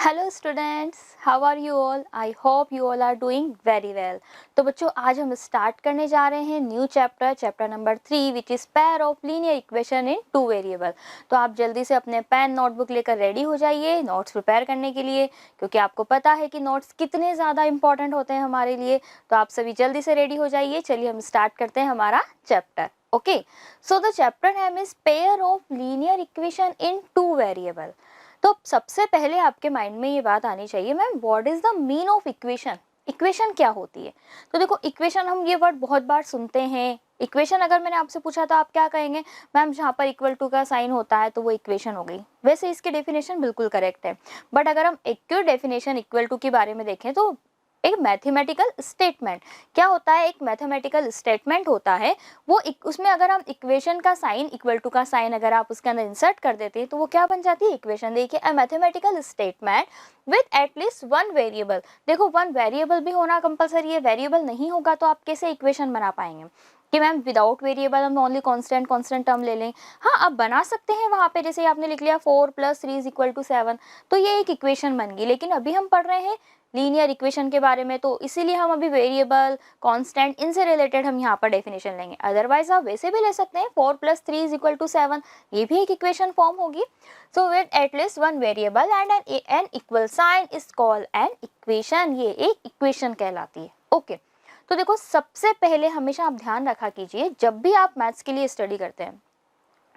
Hello students, how are you all? I hope you all are doing very well. तो बच्चों, आज हम start करने जा रहे हैं new chapter number 3 which is pair of linear equation in two variable. तो आप जल्दी से अपने पेन नोटबुक लेकर रेडी हो जाइए नोट्स प्रिपेयर करने के लिए, क्योंकि आपको पता है कि नोट्स कितने ज़्यादा इंपॉर्टेंट होते हैं हमारे लिए। तो आप सभी जल्दी से रेडी हो जाइए। चलिए हम स्टार्ट करते हैं हमारा chapter. Okay, so the chapter name is pair of linear equation in two variable. तो सबसे पहले आपके माइंड में ये बात आनी चाहिए, ma'am what is the mean of equation? Equation क्या होती है? तो देखो, इक्वेशन हम ये वर्ड बहुत बार सुनते हैं। इक्वेशन अगर मैंने आपसे पूछा तो आप क्या कहेंगे? मैम जहाँ पर इक्वल टू का साइन होता है तो वो इक्वेशन हो गई। वैसे इसकी डेफिनेशन बिल्कुल करेक्ट है, बट अगर हम एक्यूरेट डेफिनेशन इक्वल टू के बारे में देखें तो एक मैथमेटिकल स्टेटमेंट क्या होता है? एक मैथमेटिकल स्टेटमेंट होता है वो उसमें अगर हम इक्वेशन का साइन, इक्वल टू का साइन अगर आप उसके अंदर इंसर्ट कर देते हैं तो वो क्या बन जाती है? इक्वेशन। देखिए, a mathematical statement with at least one variable. देखो, वन वेरिएबल भी होना कंपलसरी है। वेरिएबल नहीं होगा तो आप कैसे इक्वेशन बना पाएंगे कि मैम विदाउट वेरिएबल हम ओनली कांस्टेंट टर्म ले लें? हाँ, आप बना सकते हैं वहाँ पे, जैसे आपने लिख लिया 4 + 3 = 7, तो ये एक इक्वेशन बन गई। लेकिन अभी हम पढ़ रहे हैं लीनियर इक्वेशन के बारे में, तो इसीलिए हम अभी वेरिएबल, कांस्टेंट, इनसे रिलेटेड हम यहाँ पर डेफिनेशन लेंगे। अदरवाइज आप वैसे भी ले सकते हैं 4 + 3 = 7, ये भी एक इक्वेशन फॉर्म होगी। So with at least one variable and an equal sign is called an equation. ये एक इक्वेशन कहलाती है। ओके, तो देखो, सबसे पहले हमेशा आप ध्यान रखा कीजिए, जब भी आप मैथ्स के लिए स्टडी करते हैं,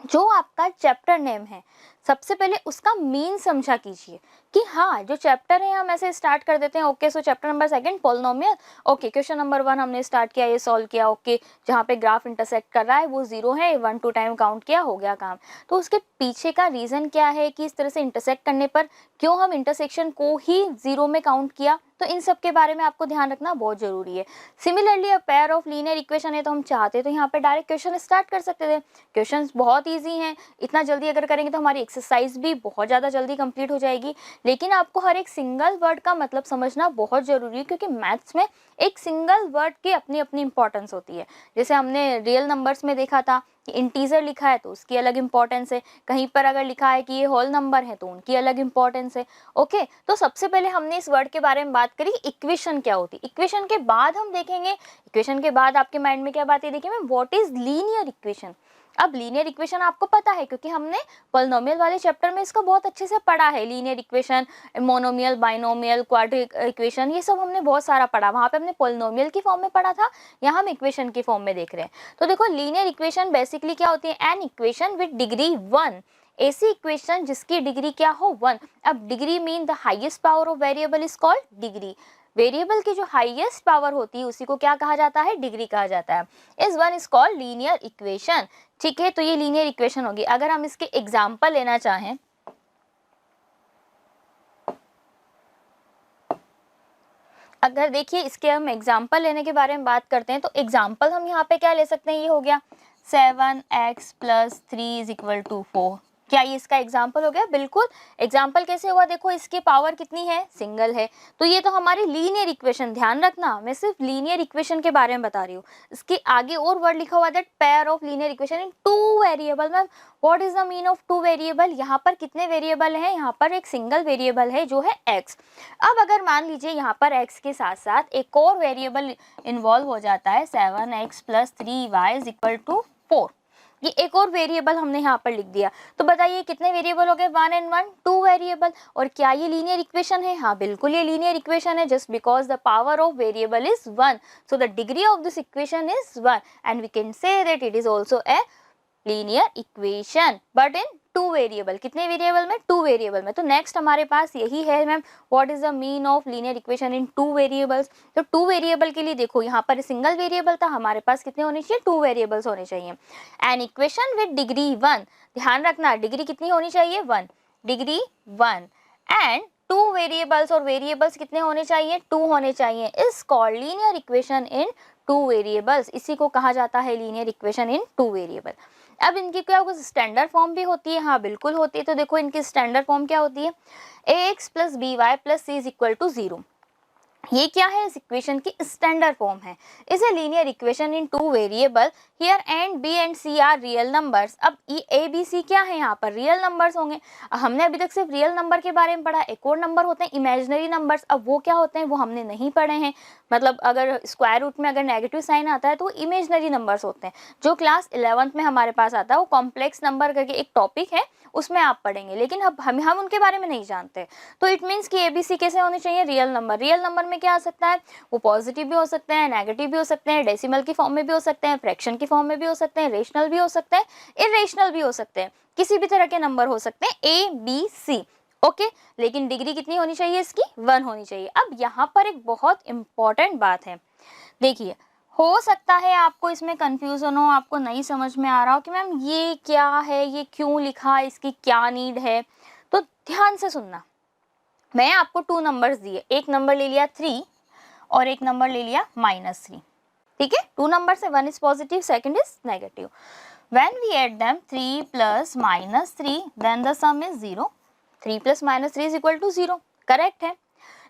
जो आपका चैप्टर नेम है सबसे पहले उसका मीन समझा कीजिए कि हाँ, जो चैप्टर है हम ऐसे स्टार्ट कर देते हैं। ओके, सो chapter number 2 polynomial. Okay, question number 1 हमने स्टार्ट किया, ये सॉल्व किया। ओके, जहाँ पे ग्राफ इंटरसेक्ट कर रहा है वो 0 है, 1 2 टाइम काउंट किया, हो गया काम। तो उसके पीछे का रीज़न क्या है कि इस तरह से इंटरसेक्ट करने पर क्यों हम इंटरसेक्शन को ही 0 में काउंट किया, तो इन सब के बारे में आपको ध्यान रखना बहुत ज़रूरी है। Similarly a pair of linear equation है, तो हम चाहते तो यहाँ पे डायरेक्ट क्वेश्चन स्टार्ट कर सकते थे। क्वेश्चंस बहुत ईजी हैं, इतना जल्दी अगर करेंगे तो हमारी एक्सरसाइज भी बहुत ज़्यादा जल्दी कंप्लीट हो जाएगी। लेकिन आपको हर एक सिंगल वर्ड का मतलब समझना बहुत ज़रूरी है, क्योंकि मैथ्स में एक सिंगल वर्ड की अपनी अपनी इंपॉर्टेंस होती है। जैसे हमने रियल नंबर्स में देखा था कि इंटीजर लिखा है तो उसकी अलग इंपॉर्टेंस है, कहीं पर अगर लिखा है कि ये होल नंबर है तो उनकी अलग इंपॉर्टेंस है। ओके, तो सबसे पहले हमने इस वर्ड के बारे में बात करी, इक्वेशन क्या होती है। इक्वेशन के बाद हम देखेंगे, इक्वेशन के बाद आपके माइंड में क्या बात है, देखिए ma'am, what is linear equation. अब लीनियर इक्वेशन आपको पता है, क्योंकि हमने पॉलिनोमियल वाले चैप्टर में इसको बहुत अच्छे से पढ़ा है। Linear equation, monomial, binomial, quadric equation, ये सब हमने बहुत सारा पढ़ा। वहाँ पे हमने पॉलिनोमियल की फॉर्म में पढ़ा था, यहाँ हम इक्वेशन की फॉर्म में देख रहे हैं। तो देखो, लीनियर इक्वेशन बेसिकली क्या होती है? एन इक्वेशन विद डिग्री 1, ऐसी इक्वेशन जिसकी डिग्री क्या हो? 1। अब degree mean the highest power of variable is called degree. Variable की जो हाईएस्ट पावर होती है उसी को क्या कहा जाता है? डिग्री कहा जाता है। इस one is called linear equation. ठीक है, तो ये लीनियर इक्वेशन होगी। अगर हम इसके एग्जाम्पल लेना चाहें, अगर देखिए इसके हम एग्जाम्पल लेने के बारे में बात करते हैं, तो एग्जाम्पल हम यहाँ पे क्या ले सकते हैं? ये हो गया 7x + 3 = 4। क्या ये इसका एग्जाम्पल हो गया? बिल्कुल। एग्जाम्पल कैसे हुआ? देखो, इसकी पावर कितनी है? सिंगल है। तो ये तो हमारी लीनियर इक्वेशन। ध्यान रखना, मैं सिर्फ लीनियर इक्वेशन के बारे में बता रही हूँ। इसके आगे और वर्ड लिखा हुआ है, that pair of linear equation in two variable. Ma'am what is the mean of two variable? यहाँ पर कितने वेरिएबल हैं? यहाँ पर एक सिंगल वेरिएबल है जो है x। अब अगर मान लीजिए यहाँ पर x के साथ साथ एक और वेरिएबल इन्वॉल्व हो जाता है, 7x + 3y = 4। ये एक और वेरिएबल हमने यहाँ पर लिख दिया, तो बताइए कितने वेरिएबल हो गए? 1 and 1, 2 वेरिएबल। और क्या ये लीनियर इक्वेशन है? हाँ, बिल्कुल ये लीनियर इक्वेशन है, just because the power of variable is 1, so the degree of this equation is 1 and we can say that it is also a linear equation, but in two variable. कितने variable में? Two variable में। तो next हमारे पास यही है ma'am, what is the mean of linear equation in two variables. तो two variable के लिए देखो, यहाँ पर सिंगल वेरिएबल था, हमारे पास कितने होने चाहिए? टू वेरिएबल्स होने चाहिए। एन इक्वेशन विद डिग्री 1, ध्यान रखना डिग्री कितनी होनी चाहिए? 1, डिग्री 1। एंड टू वेरिएबल्स, और वेरिएबल्स कितने होने चाहिए? 2 होने चाहिए। Is called linear equation in two variables. इसी को कहा जाता है linear equation in two variable. अब इनकी क्या कुछ स्टैंडर्ड फॉर्म भी होती है? हाँ, बिल्कुल होती है। तो देखो, इनकी स्टैंडर्ड फॉर्म क्या होती है? ax + by + c = 0। ये क्या है, इस इक्वेशन की स्टैंडर्ड फॉर्म है। Is a linear equation in two variable, here and B and C are real numbers. अब ए बी सी क्या है, यहाँ पर रियल नंबर्स होंगे। हमने अभी तक सिर्फ रियल नंबर के बारे में पढ़ा, एक और नंबर होते हैं इमेजिनरी नंबर्स। अब वो क्या होते हैं वो हमने नहीं पढ़े हैं, मतलब अगर स्क्वायर रूट में अगर नेगेटिव साइन आता है तो वो इमेजिनरी नंबर्स होते हैं। जो क्लास 11th में हमारे पास आता है वो कॉम्प्लेक्स नंबर करके एक टॉपिक है, उसमें आप पढ़ेंगे, लेकिन अब हम उनके बारे में नहीं जानते। तो इट मीन्स कि एबीसी कैसे होनी चाहिए, रियल नंबर। रियल नंबर में क्या आ सकता है, वो पॉजिटिव भी हो सकते हैं, नेगेटिव भी हो सकते हैं, डेसिमल की फॉर्म में भी हो सकते हैं, फ्रैक्शन की फॉर्म में भी हो सकते हैं, रेशनल भी हो सकते हैं, इरेशनल भी हो सकते हैं, किसी भी तरह के नंबर हो सकते हैं ए बी सी। ओके, लेकिन डिग्री कितनी होनी चाहिए इसकी, 1 होनी चाहिए। अब यहाँ पर एक बहुत इंपॉर्टेंट बात है, देखिए हो सकता है आपको इसमें कंफ्यूजन हो, आपको नहीं समझ में आ रहा हो कि मैम ये क्या है, ये क्यों लिखा, इसकी क्या नीड है। तो ध्यान से सुनना, मैं आपको 2 नंबर्स दिए, एक नंबर ले लिया 3 और एक नंबर ले लिया -3, ठीक है। 2 नंबर से 1 is positive, second is negative. When we add them 3 plus -3 then the sum is 0। 3 plus -3 is equal to 0, correct है।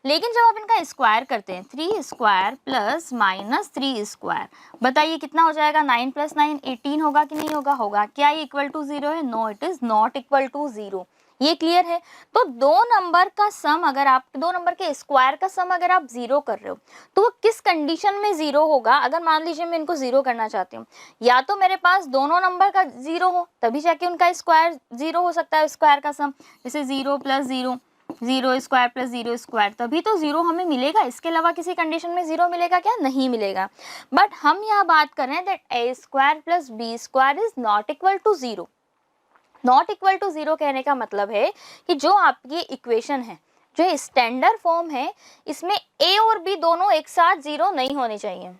लेकिन जब आप इनका स्क्वायर करते हैं, 3 स्क्वायर प्लस -3 स्क्वायर, बताइए कितना हो जाएगा, 9 प्लस 9 18 होगा कि नहीं होगा, होगा। क्या ये इक्वल टू 0 है, no it is not equal to 0। ये क्लियर है। तो दो नंबर का सम, अगर आप दो नंबर के स्क्वायर का सम अगर आप 0 कर रहे हो तो वो किस कंडीशन में 0 होगा। अगर मान लीजिए मैं इनको 0 करना चाहती हूँ, या तो मेरे पास दोनों नंबर का 0 हो तभी जाके उनका स्क्वायर 0 हो सकता है, स्क्वायर का सम, जैसे 0 प्लस 0, 0 स्क्वायर प्लस 0 स्क्वायर, तभी तो 0 हमें मिलेगा। इसके अलावा किसी कंडीशन में 0 मिलेगा क्या, नहीं मिलेगा। बट हम यहाँ बात कर रहे हैं that A square plus B square is not equal to 0। Not equal to 0 कहने का मतलब है कि जो आपकी इक्वेशन है, जो स्टैंडर्ड फॉर्म है, इसमें ए और बी दोनों एक साथ 0 नहीं होने चाहिए।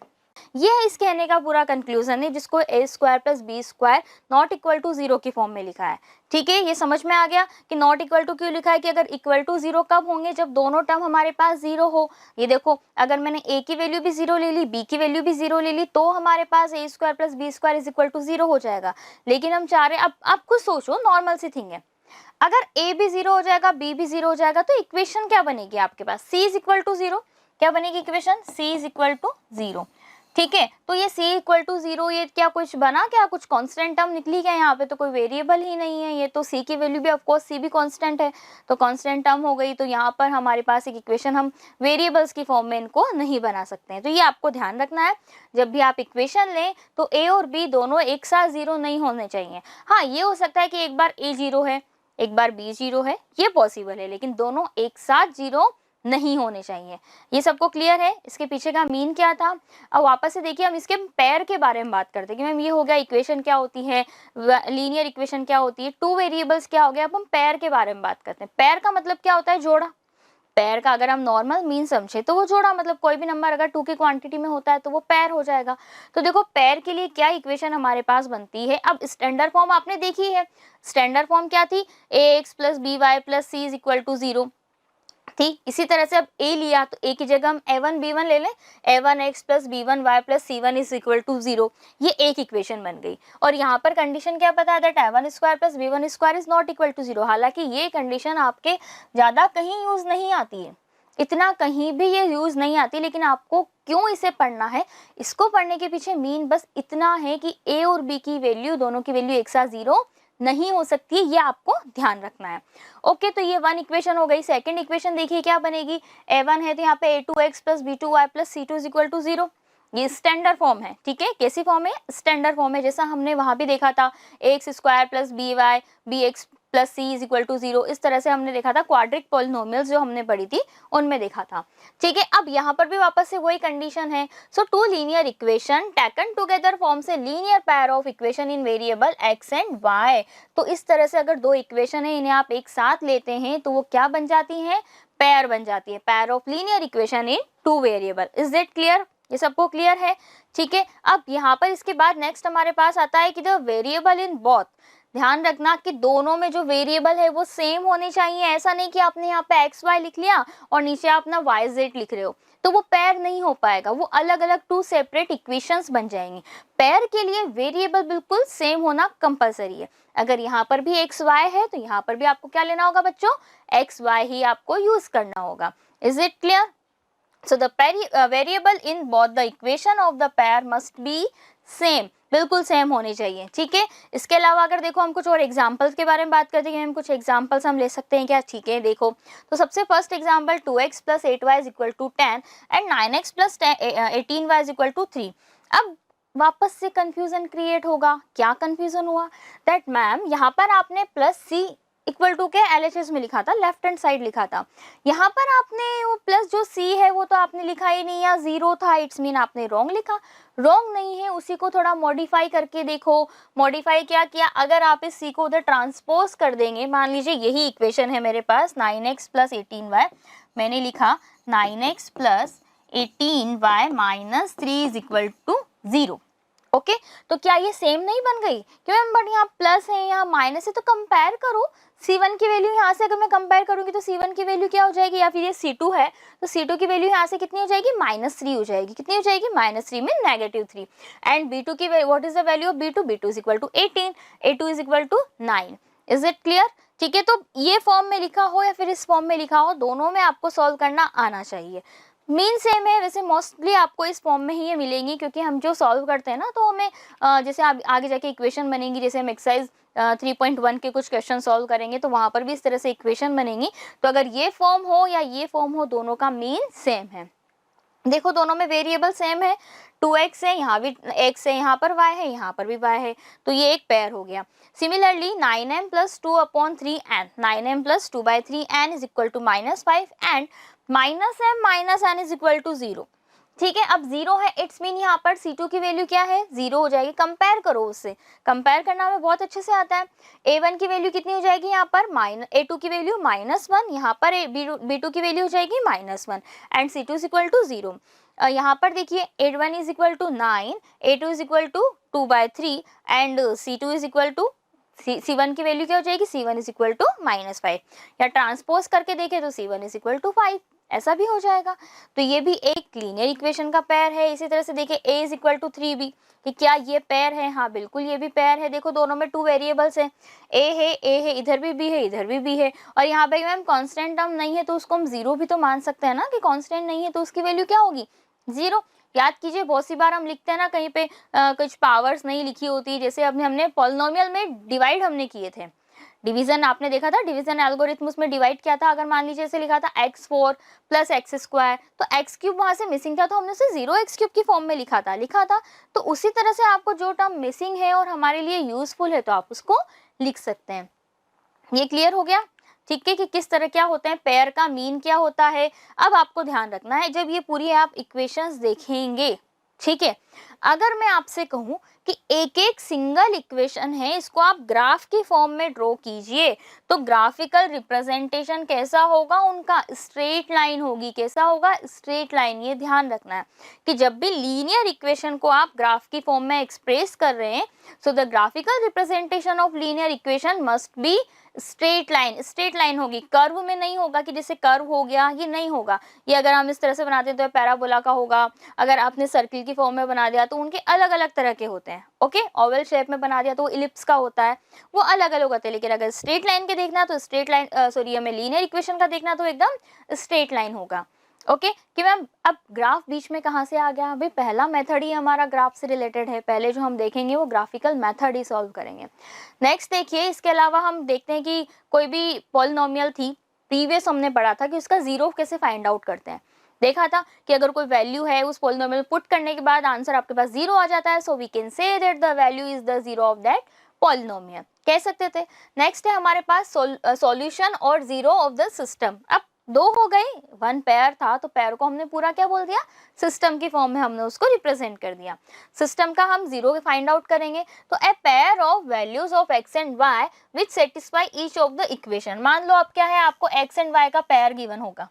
ये है इस कहने का पूरा कंक्लूजन है, जिसको a square plus B square not equal to 0 की फॉर्म में लिखा है। ठीक है, ये समझ में आ गया कि नॉट इक्वल टू क्यों लिखा है, कि अगर इक्वल टू 0 कब होंगे, जब दोनों टर्म हमारे पास 0 हो। ये देखो, अगर मैंने ए की वैल्यू भी 0 ले ली, बी की वैल्यू भी 0 ले ली, तो हमारे पास a square plus B square is equal to 0 हो जाएगा। लेकिन हम चाह रहे हैं, अब आप खुद सोचो, नॉर्मल सी थिंग है, अगर ए भी 0 हो जाएगा, बी भी 0 हो जाएगा, तो इक्वेशन क्या बनेगी आपके पास, सी इज इक्वल टू 0। क्या बनेगी इक्वेशन, सी इज इक्वल टू 0। ठीक है, तो ये c इक्वल टू 0, ये क्या कुछ बना, क्या कुछ कांस्टेंट टर्म निकली क्या, यहाँ पे तो कोई वेरिएबल ही नहीं है। ये तो c की वैल्यू भी, ऑफ कोर्स c भी कांस्टेंट है, तो कांस्टेंट टर्म हो गई। तो यहाँ पर हमारे पास एक इक्वेशन, हम वेरिएबल्स की फॉर्म में इनको नहीं बना सकते हैं। तो ये आपको ध्यान रखना है, जब भी आप इक्वेशन लें तो a और b दोनों एक साथ 0 नहीं होने चाहिए। हाँ, ये हो सकता है कि एक बार a 0 है, एक बार b 0 है, ये पॉसिबल है, लेकिन दोनों एक साथ 0 नहीं होने चाहिए। ये सबको क्लियर है, इसके पीछे का मीन क्या था। अब वापस से देखिए, हम इसके पैर के बारे में बात करते हैं कि मैम ये हो गया इक्वेशन क्या होती है, लीनियर इक्वेशन क्या होती है, टू वेरिएबल्स क्या हो गया। अब हम पैर के बारे में बात करते हैं। पैर का मतलब क्या होता है, जोड़ा। पैर का अगर हम नॉर्मल मीन समझे तो वो जोड़ा, मतलब कोई भी नंबर अगर 2 की क्वांटिटी में होता है तो वो पैर हो जाएगा। तो देखो, पैर के लिए क्या इक्वेशन हमारे पास बनती है। अब स्टैंडर्ड फॉर्म आपने देखी है, स्टैंडर्ड फॉर्म क्या थी, ax plus B Y plus C is equal to 0 थी। इसी तरह से अब a लिया तो a की जगह हम a1 b1 ले लें, a1x plus b1 y plus c1 is equal to 0। ये एक इक्वेशन बन गई। और यहाँ पर कंडीशन क्या पता है, that a1 square plus b1 square is not equal to 0। हालांकि ये कंडीशन आपके ज़्यादा कहीं यूज नहीं आती है, इतना कहीं भी ये यूज नहीं आती, लेकिन आपको क्यों इसे पढ़ना है, इसको पढ़ने के पीछे मीन बस इतना है कि a और b की वैल्यू, दोनों की वैल्यू एक साथ 0 नहीं हो सकती है, ये आपको ध्यान रखना है। ओके, तो ये 1 इक्वेशन हो गई। सेकंड इक्वेशन देखिए क्या बनेगी, a1 है तो यहाँ पे a2x plus b2y plus c2 is equal to 0। ये स्टैंडर्ड फॉर्म है। ठीक है, कैसी फॉर्म है, स्टैंडर्ड फॉर्म है, जैसा हमने वहां भी देखा था, X square plus B Y B X plus C is equal to 0। इस तरह से हमने देखा था, क्वाड्रिक पॉलिनोमियल्स जो हमने पढ़ी थी उनमें देखा था। ठीक है, अब यहाँ पर भी वापस से वही कंडीशन है। So two linear equation taken together form से linear pair of equation in variable x and y. तो इस तरह से अगर दो इक्वेशन है, इन्हें आप एक साथ लेते हैं तो वो क्या बन जाती हैं, पेयर बन जाती है, pair of linear equation in two variable. Is that clear, ये सबको क्लियर है। ठीक है, अब यहाँ पर इसके बाद नेक्स्ट हमारे पास आता है कि द वेरिएबल इन बोथ। ध्यान रखना कि दोनों में जो वेरिएबल है वो सेम होनी चाहिए। ऐसा नहीं कि आपने यहाँ पे एक्स वाई लिख लिया और नीचे आप ना वाई जेड लिख रहे हो, तो वो पेयर नहीं हो पाएगा, वो अलग अलग टू सेपरेट इक्वेशंस बन जाएंगे। पेयर के लिए वेरिएबल बिल्कुल सेम होना कंपलसरी है। अगर यहाँ पर भी एक्स वाई है तो यहाँ पर भी आपको क्या लेना होगा बच्चों, एक्स वाई ही आपको यूज करना होगा। Is it clear. So the variable in both the equation of the pair must be same, बिल्कुल सेम होनी चाहिए, ठीक है। इसके अलावा अगर देखो हम कुछ और एग्जांपल्स के बारे में बात करते हैं, हम कुछ एग्जांपल्स हम ले सकते हैं क्या, ठीक है। देखो तो सबसे first example 2x + 8y = 10 and 9x + 18y = 3। अब वापस से कंफ्यूजन क्रिएट होगा, क्या कंफ्यूजन हुआ, दैट मैम यहाँ पर आपने प्लस सी इक्वल टू के LHS में लिखा था, लेफ्ट हैंड साइड लिखा था, यहाँ पर आपने वो प्लस जो सी है वो तो आपने लिखा ही नहीं, या जीरो था, इट्स मीन आपने रॉन्ग लिखा। रॉन्ग नहीं है, उसी को थोड़ा मॉडिफाई करके देखो। मॉडिफाई क्या किया, अगर आप इस सी को उधर ट्रांसपोज कर देंगे, मान लीजिए यही इक्वेशन है मेरे पास 9x + 18y, मैंने लिखा 9x + 18y - 3 = 0। ओके तो क्या ये सेम नहीं बन गई, क्यों मैम, बट यहाँ प्लस है यहाँ माइनस है, तो कंपेयर करो C1 की वैल्यू यहाँ से अगर मैं कंपेयर करूंगी तो C1 की वैल्यू क्या हो जाएगी, या फिर ये C2 है तो C2 की वैल्यू यहाँ से कितनी हो जाएगी, -3 हो जाएगी, कितनी हो जाएगी, -3 में -3। एंड B2 की what is the value of B2, B2 = 18, A2 = 9। Is it clear, ठीक है। तो ये फॉर्म में लिखा हो या फिर इस फॉर्म में लिखा हो, दोनों में आपको सॉल्व करना आना चाहिए। मीन सेम है, वैसे मोस्टली आपको इस फॉर्म में ही ये मिलेंगी, क्योंकि हम जो सॉल्व करते हैं ना तो हमें जैसे आगे जाके इक्वेशन बनेंगी, जैसे हम एक्सरसाइज 3.1 के कुछ क्वेश्चन सॉल्व करेंगे तो वहाँ पर भी इस तरह से इक्वेशन बनेंगी। तो अगर ये फॉर्म हो या ये फॉर्म हो, दोनों का मीन सेम है। देखो दोनों में वेरिएबल सेम है, 2x है, यहाँ भी x है, यहाँ पर y है, यहाँ पर भी y है, तो ये एक पेयर हो गया। Similarly 9m + 2/3n, 9m + 2/3n = -5 and -m - n = 0। ठीक है, अब 0 है, इट्स मीन यहाँ पर C2 की वैल्यू क्या है, 0 हो जाएगी। कंपेयर करो उससे, कंपेयर करना हमें बहुत अच्छे से आता है। A1 की वैल्यू कितनी हो जाएगी यहाँ पर, A2 की वैल्यू -1, यहाँ पर B2 की वैल्यू हो जाएगी -1 एंड C2 = 0। यहाँ पर देखिए A1 = 9, A2 = 2/3 and C2 C1 की वैल्यू क्या हो जाएगी, C1 = -5, या ट्रांसपोज करके देखें तो C1 = 5, ऐसा भी हो जाएगा। तो ये भी एक लीनियर इक्वेशन का पेयर है। इसी तरह से देखिए A = 3 भी, कि क्या ये पेयर है, हाँ बिल्कुल ये भी पेयर है। देखो दोनों में 2 वेरिएबल्स हैं, A है, इधर भी B है, इधर भी B है, और यहाँ पे मैम कांस्टेंट टर्म नहीं है तो उसको हम 0 भी तो मान सकते हैं ना, कि कांस्टेंट नहीं है तो उसकी वैल्यू क्या होगी, 0। याद कीजिए बहुत सी बार हम लिखते हैं ना, कहीं पे कुछ पावर्स नहीं लिखी होती, जैसे हमने पॉलिनोमियल में डिवाइड हमने किए थे, डिवीजन आपने देखा था, डिवीजन एल्गोरिथम उसमें डिवाइड किया था। अगर मान लीजिए ऐसे लिखा था x4 + x², तो x³ वहां से मिसिंग था तो हमने उसे 0x³ की फॉर्म में लिखा था। तो उसी तरह से आपको जो टर्म मिसिंग है और हमारे लिए यूजफुल है तो आप उसको लिख सकते हैं। ये क्लियर हो गया, ठीक है, कि किस तरह क्या होते हैं, पेयर का मीन क्या होता है। अब आपको ध्यान रखना है, जब ये पूरी आप इक्वेशंस देखेंगे, ठीक है, अगर मैं आपसे कहूं कि एक एक सिंगल इक्वेशन है, इसको आप ग्राफ की फॉर्म में ड्रॉ कीजिए, तो ग्राफिकल रिप्रेजेंटेशन कैसा होगा उनका, स्ट्रेट लाइन होगी। कैसा होगा, स्ट्रेट लाइन। ये ध्यान रखना है कि जब भी लीनियर इक्वेशन को आप ग्राफ की फॉर्म में एक्सप्रेस कर रहे हैं, so the graphical representation of linear equation must be straight line. Straight line होगी, कर्व में नहीं होगा, कि जैसे कर्व हो गया, ये नहीं होगा। ये अगर हम इस तरह से बनाते हैं तो पैराबोला का होगा, अगर आपने सर्किल की फॉर्म में बना दिया तो उनके अलग अलग तरह के होते हैं। ओके, ओवल शेप में बना दिया तो इलिप्स का होता है, वो अलग अलग होते हैं। लेकिन अगर स्ट्रेट लाइन के देखना तो स्ट्रेट लाइन, सॉरी हमें लीनियर इक्वेशन का देखना तो एकदम स्ट्रेट लाइन होगा। ओके, कि मैम अब ग्राफ बीच में कहाँ से आ गया, अभी पहला मेथड ही हमारा ग्राफ से रिलेटेड है। पहले जो हम देखेंगे वो ग्राफिकल मेथड ही सॉल्व करेंगे। नेक्स्ट देखिए, इसके अलावा हम देखते हैं कि कोई भी पॉलिनोमियल थी, प्रीवियस हमने पढ़ा था कि उसका जीरो कैसे फाइंड आउट करते हैं। देखा था कि अगर कोई वैल्यू है, उस पॉलिनोमियल पुट करने के बाद आंसर आपके पास जीरो आ जाता है, so we can say that the value is the zero of that polynomial, कह सकते थे। नेक्स्ट है हमारे पास सॉल्यूशन और जीरो ऑफ द सिस्टम। अब दो हो गए, वन पेयर था तो पेयर को हमने पूरा क्या बोल दिया, सिस्टम की फॉर्म में हमने उसको रिप्रेजेंट कर दिया। सिस्टम का हम जीरो फाइंड आउट करेंगे, तो a pair of values of x and y which satisfy each of the equation. मान लो अब क्या है, आपको x एंड y का पेयर गिवन होगा,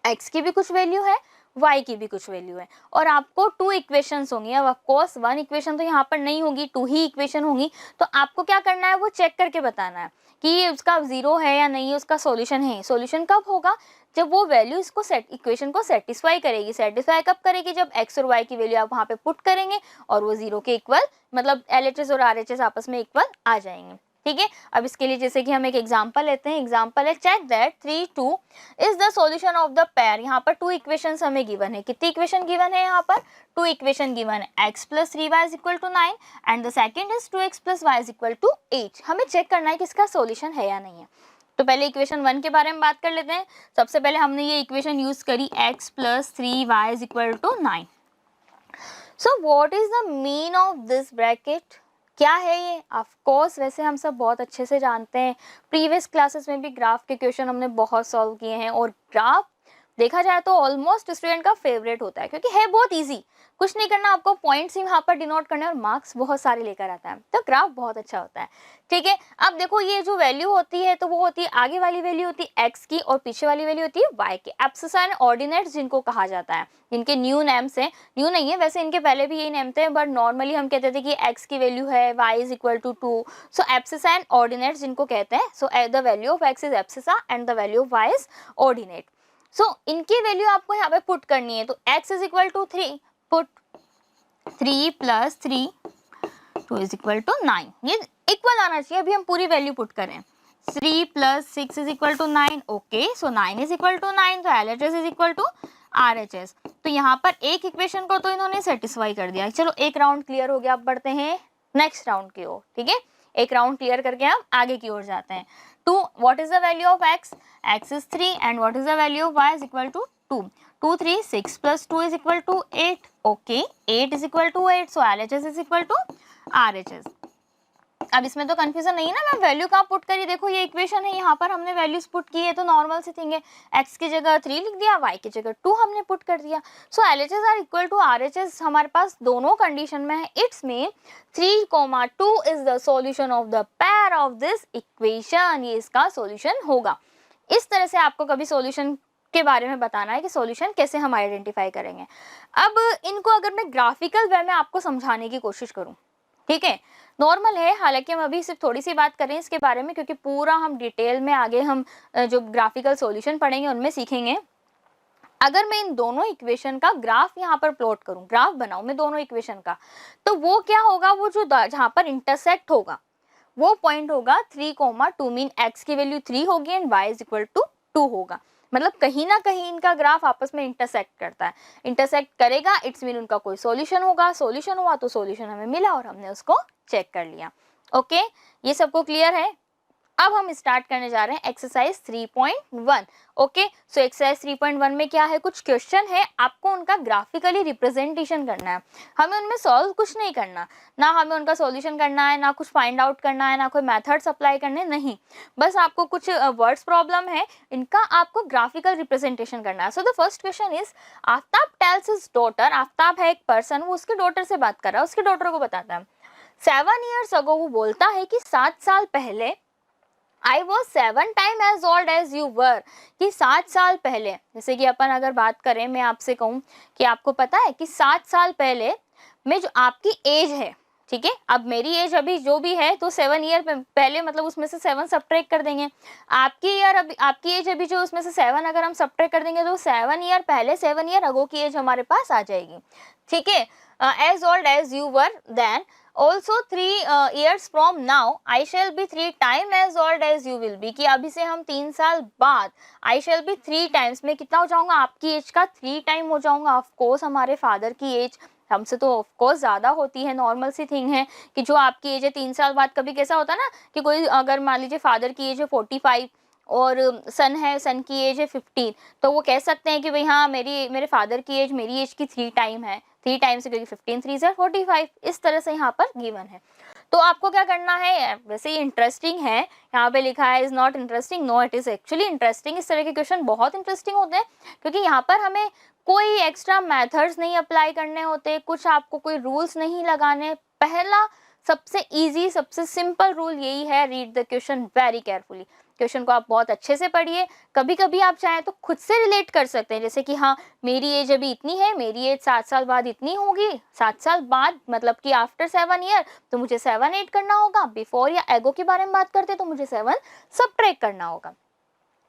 x की भी कुछ वैल्यू है, y की भी कुछ वैल्यू है, और आपको 2 इक्वेशंस होंगी। अब ऑफ कोर्स 1 इक्वेशन तो यहाँ पर नहीं होगी, 2 ही इक्वेशन होंगी। तो आपको क्या करना है, वो चेक करके बताना है कि उसका जीरो है या नहीं, उसका सॉल्यूशन है। सॉल्यूशन कब होगा, जब वो वैल्यू इसको इक्वेशन को सेटिस्फाई करेगी। सेटिस्फाई कब करेगी, जब x और y की वैल्यू आप वहाँ पे पुट करेंगे और वो जीरो के इक्वल, मतलब LHS और RHS आपस में इक्वल आ जाएंगे। ठीक है। अब इसके लिए जैसे कि हम एक एग्जांपल लेते हैं, एग्जांपल है check that 3 2 is the solution of the pair. यहाँ पर 2 इक्वेशंस हमें गिवन है। कितनी इक्वेशन गिवन है यहाँ पर? 2 इक्वेशन गिवन है। x + 3y = 9 and the second is 2x + y = 8। हमें चेक करना है कि इसका सॉल्यूशन है या नहीं है। तो पहले इक्वेशन 1 के बारे में बात कर लेते हैं। सबसे पहले हमने ये इक्वेशन यूज करी x + 3y = 9। So what is the mean of this bracket? क्या है ये? ऑफ कोर्स वैसे हम सब बहुत अच्छे से जानते हैं, प्रीवियस क्लासेस में भी ग्राफ के क्वेश्चन हमने बहुत सॉल्व किए हैं, और ग्राफ देखा जाए तो ऑलमोस्ट स्टूडेंट का फेवरेट होता है क्योंकि है बहुत इजी। कुछ नहीं करना, आपको पॉइंट्स ही वहाँ पर डिनोट करने और मार्क्स बहुत सारे लेकर आता है, तो ग्राफ बहुत अच्छा होता है। ठीक है, अब देखो ये जो वैल्यू होती है तो वो होती है, आगे वाली वैल्यू होती है x की और पीछे वाली वैल्यू होती है y की। एब्सिसा एंड ऑर्डिनेट्स जिनको कहा जाता है, इनके न्यू नेम्स हैं, न्यू नहीं है वैसे, इनके पहले भी यही नेम थे, बट नॉर्मली हम कहते थे कि x की वैल्यू है y = 2। So abscissa and ordinates जिनको कहते हैं, so the value of x is abscissa and the value of y is ordinate. So इनकी वैल्यू आपको यहाँ पे पुट करनी है, तो x = 3, पुट 3 + 3 2 = 9। ये इक्वल आना चाहिए। अभी हम पूरी वैल्यू पुट करें, 3 + 6 = 9। ओके, सो 9 = 9, तो LHS = RHS। तो यहाँ पर एक इक्वेशन को तो इन्होंने सेटिस्फाई कर दिया। चलो एक राउंड क्लियर हो गया, अब बढ़ते हैं नेक्स्ट राउंड की ओर। ठीक है, एक राउंड क्लियर करके हम आगे की ओर जाते हैं। 2, what is the value of x? x is 3 and what is the value of y is equal to 2. 2 3 6 plus 2 is equal to 8. Okay, 8 is equal to 8, so LHS is equal to RHS. अब इसमें तो confusion नहीं है ना, मैं value कहाँ put करी? देखो ये इक्वेशन है, यहाँ पर हमने वैल्यूज पुट की है, तो नॉर्मल सी थिंग है, x की जगह 3 लिख दिया, y की जगह 2 हमने पुट कर दिया। So LHS are equal to RHS हमारे पास दोनों कंडीशन में है। It's mean 3, 2 is the solution of the pair of this equation. ये इसका सॉल्यूशन होगा। इस तरह से आपको कभी सॉल्यूशन के बारे में बताना है कि सॉल्यूशन कैसे हम आइडेंटिफाई करेंगे। अब इनको अगर मैं ग्राफिकल वे में आपको समझाने की कोशिश करूं, ठीक है, नॉर्मल है, हालांकि हम अभी सिर्फ थोड़ी सी बात करें इसके बारे में, क्योंकि पूरा हम डिटेल में आगे हम जो ग्राफिकल सॉल्यूशन पढ़ेंगे उनमें सीखेंगे। अगर मैं इन दोनों इक्वेशन का ग्राफ यहाँ पर प्लॉट करूं, ग्राफ बनाऊं मैं दोनों इक्वेशन का, तो वो क्या होगा, वो जो जहाँ पर इंटरसेक्ट होगा वो पॉइंट होगा 3, 2, मीन x की वैल्यू 3 होगी एंड y = 2 होगा। मतलब कहीं ना कहीं इनका ग्राफ आपस में इंटरसेक्ट करता है, इंटरसेक्ट करेगा, इट्स मीन उनका कोई सॉल्यूशन होगा। सॉल्यूशन हुआ तो सॉल्यूशन हमें मिला और हमने उसको चेक कर लिया। ओके, ये सबको क्लियर है? अब हम स्टार्ट करने जा रहे हैं एक्सरसाइज 3.1। ओके, सो एक्सरसाइज 3.1 में क्या है, कुछ क्वेश्चन है, आपको उनका ग्राफिकली रिप्रेजेंटेशन करना है। हमें उनमें सॉल्व कुछ नहीं करना, ना हमें उनका सॉल्यूशन करना है, ना कुछ फाइंड आउट करना है, ना कोई मेथड्स अप्लाई करने, नहीं, बस आपको कुछ वर्ड्स प्रॉब्लम है, इनका आपको ग्राफिकल रिप्रेजेंटेशन करना है। सो the first question is, Aftab tales his daughter, Aftab है एक पर्सन, वो उसके डॉटर से बात कर रहा है, उसके डॉटर को बताता है 7 years ago, वो बोलता है कि 7 साल पहले I was 7 times as old as you were, कि 7 साल पहले, जैसे कि अपन अगर बात करें, मैं आपसे कहूँ कि आपको पता है कि 7 साल पहले में जो आपकी एज है, ठीक है, अब मेरी एज अभी जो भी है तो 7 ईयर पहले, मतलब उसमें से 7 सब्ट्रैक्ट कर देंगे, आपकी ईयर अभी, आपकी एज अभी जो उसमें से 7 अगर हम सब्ट्रैक्ट कर देंगे तो 7 ईयर पहले, 7 ईयर अगो की एज हमारे पास आ जाएगी। ठीक है, as old as you were then, also 3 years from now I shall be 3 times as old as you will be, कि अभी से हम 3 साल बाद I shall be 3 times, मैं कितना हो जाऊंगा, आपकी एज का 3 टाइम हो जाऊंगा। ऑफ कोर्स हमारे फादर की एज हमसे तो ऑफ कोर्स ज़्यादा होती है, नॉर्मल सी थिंग है कि जो आपकी एज है 3 साल बाद, कभी कैसा होता है ना कि कोई अगर मान लीजिए फादर की एज है 45 और सन है, सन की एज है 15, तो वो कह सकते हैं कि भाई हाँ मेरे फादर की एज मेरी एज की 3 टाइम है, 3 टाइम्स, क्योंकि 15 3 = 45, इस तरह से यहाँ पर गिवन है। तो आपको क्या करना है, वैसे ये इंटरेस्टिंग है, यहाँ पे लिखा है is not interesting, no it is actually interesting. इस तरह के क्वेश्चन बहुत इंटरेस्टिंग होते हैं क्योंकि यहाँ पर हमें कोई एक्स्ट्रा मेथड्स नहीं अप्लाई करने होते, कुछ आपको कोई रूल्स नहीं लगाने। पहला सबसे इजी, सबसे सिंपल रूल यही है, read the question very carefully. Question को आप बहुत अच्छे से पढ़िए, कभी कभी आप चाहें तो खुद से रिलेट कर सकते हैं, जैसे कि हाँ मेरी एज अभी इतनी है, मेरी एज 7 साल बाद इतनी होगी, 7 साल बाद मतलब कि आफ्टर 7 ईयर, तो मुझे 7 8 करना होगा, बिफोर या एगो के बारे में बात करते तो मुझे 7 सब्ट्रैक्ट करना होगा।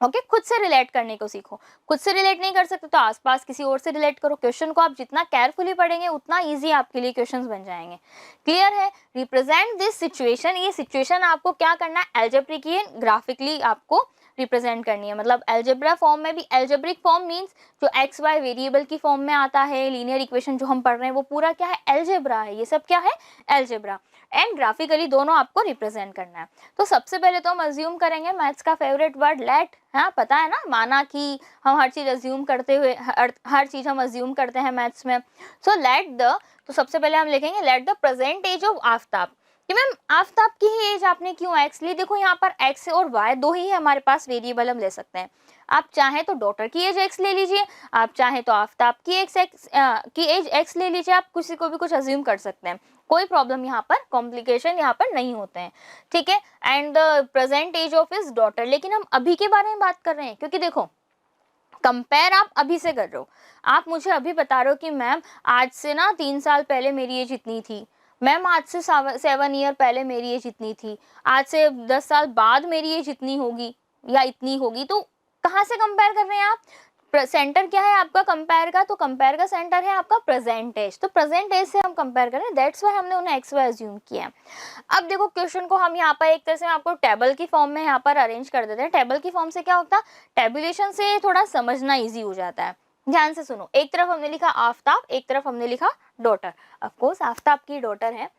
ओके खुद से रिलेट करने को सीखो। खुद से रिलेट नहीं कर सकते तो आसपास किसी और से रिलेट करो। क्वेश्चन को आप जितना केयरफुली पढ़ेंगे उतना इजी आपके लिए क्वेश्चंस बन जाएंगे। क्लियर है? रिप्रेजेंट दिस सिचुएशन, ये सिचुएशन आपको क्या करना है, एल्जेब्रिकली एंड ग्राफिकली आपको रिप्रेजेंट करनी है। मतलब एल्जेब्रा फॉर्म में भी, एल्जेब्रिक फॉर्म मीन्स जो एक्स वाई वेरिएबल की फॉर्म में आता है, लीनियर इक्वेशन जो हम पढ़ रहे हैं वो पूरा क्या है, एल्जेब्रा है। ये सब क्या है, एल्जेब्रा। एंड ग्राफिकली दोनों आपको रिप्रेजेंट करना है। तो सबसे पहले तो हम अज्यूम करेंगे मैथ्स का फेवरेट वर्ड लेट। हाँ पता है ना, माना कि हम हर चीज अज्यूम करते हुए, हर चीज हम अज्यूम करते हैं मैथ्स में। सो लेट द, तो सबसे पहले हम लिखेंगे let the present age of Aaftab. कि मैम आफ्ताब की ही एज आपने क्यों एक्स ली? देखो यहाँ पर एक्स और वाई दो ही है हमारे पास वेरिएबल, हम ले सकते हैं। आप चाहें तो डॉटर की एज एक्स ले लीजिए, आप चाहें तो आफ्ताब की एज एक्स ले लीजिए, आप किसी को भी कुछ अज्यूम कर सकते हैं, कोई प्रॉब्लम यहाँ पर, कॉम्प्लिकेशन यहाँ पर नहीं होते हैं। ठीक है, and the present age of his daughter. लेकिन हम अभी के बारे में बात कर रहे हैं, क्योंकि देखो कंपेयर आप अभी से कर रहे हो। आप मुझे अभी बता रहे हो कि मैम आज से ना 3 साल पहले मेरी एज इतनी थी, मैम आज से 7 ईयर पहले मेरी एज इतनी थी, आज से 10 साल बाद मेरी एज इतनी होगी या इतनी होगी। तो कहाँ से कंपेयर कर रहे हैं आप? सेंटर क्या है आपका कंपेयर का? तो कंपेयर का सेंटर है आपका प्रेजेंट एज। तो प्रेजेंट एज से हम कंपेयर कर रहे हैं, दैट्स व्हाई हमने उन्हें एक्स वाई अज्यूम किया। अब देखो क्वेश्चन को हम यहाँ पर एक तरह से आपको टेबल की फॉर्म में यहाँ पर अरेंज कर देते हैं। टेबल की फॉर्म से क्या होता है, टेबुलेशन से थोड़ा समझना ईजी हो जाता है। ध्यान से सुनो, एक तरफ हमने लिखा आफ्ताब, एक तरफ हमने लिखा डॉटर। ऑफकोर्स आफ्ताब की डॉटर है।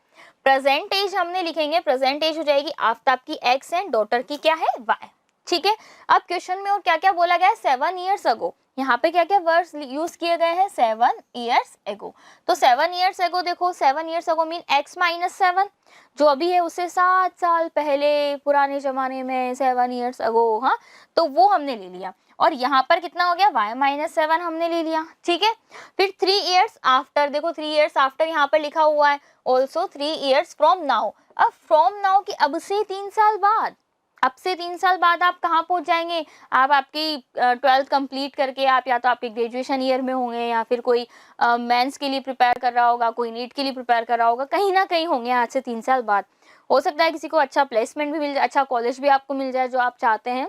प्रेजेंट एज हमने लिखेंगे, प्रेजेंट एज हो जाएगी आफ्ताब की एक्स एंड डॉटर की क्या है, वाई। ठीक है, अब क्वेश्चन में और क्या क्या बोला गया है, 7 ईयर्स अगो। यहाँ पे क्या क्या वर्ड्स यूज किए गए हैं, 7 ईयर्स एगो। तो 7 ईयर्स एगो, देखो 7 years ago mean x minus 7, जो अभी है उससे 7 साल पहले, पुराने जमाने में 7 ईयर्स अगो। हाँ, तो वो हमने ले लिया। और यहाँ पर कितना हो गया, y माइनस 7 हमने ले लिया। ठीक है, फिर 3 ईयर्स आफ्टर, देखो 3 ईयर्स आफ्टर यहाँ पर लिखा हुआ है, ऑल्सो 3 ईयर्स फ्रॉम नाउ। अब फ्रॉम नाउ की अब से 3 साल बाद, अब से 3 साल बाद आप कहाँ पहुंच जाएंगे? आप आपकी 12th कंप्लीट करके, आप या तो आपके ग्रेजुएशन ईयर में होंगे, या फिर कोई मेंस के लिए प्रिपेयर कर रहा होगा, कोई नीट के लिए प्रिपेयर कर रहा होगा, कहीं ना कहीं होंगे आज से 3 साल बाद। हो सकता है किसी को अच्छा प्लेसमेंट भी मिल जाए, अच्छा कॉलेज भी आपको मिल जाए जो आप चाहते हैं,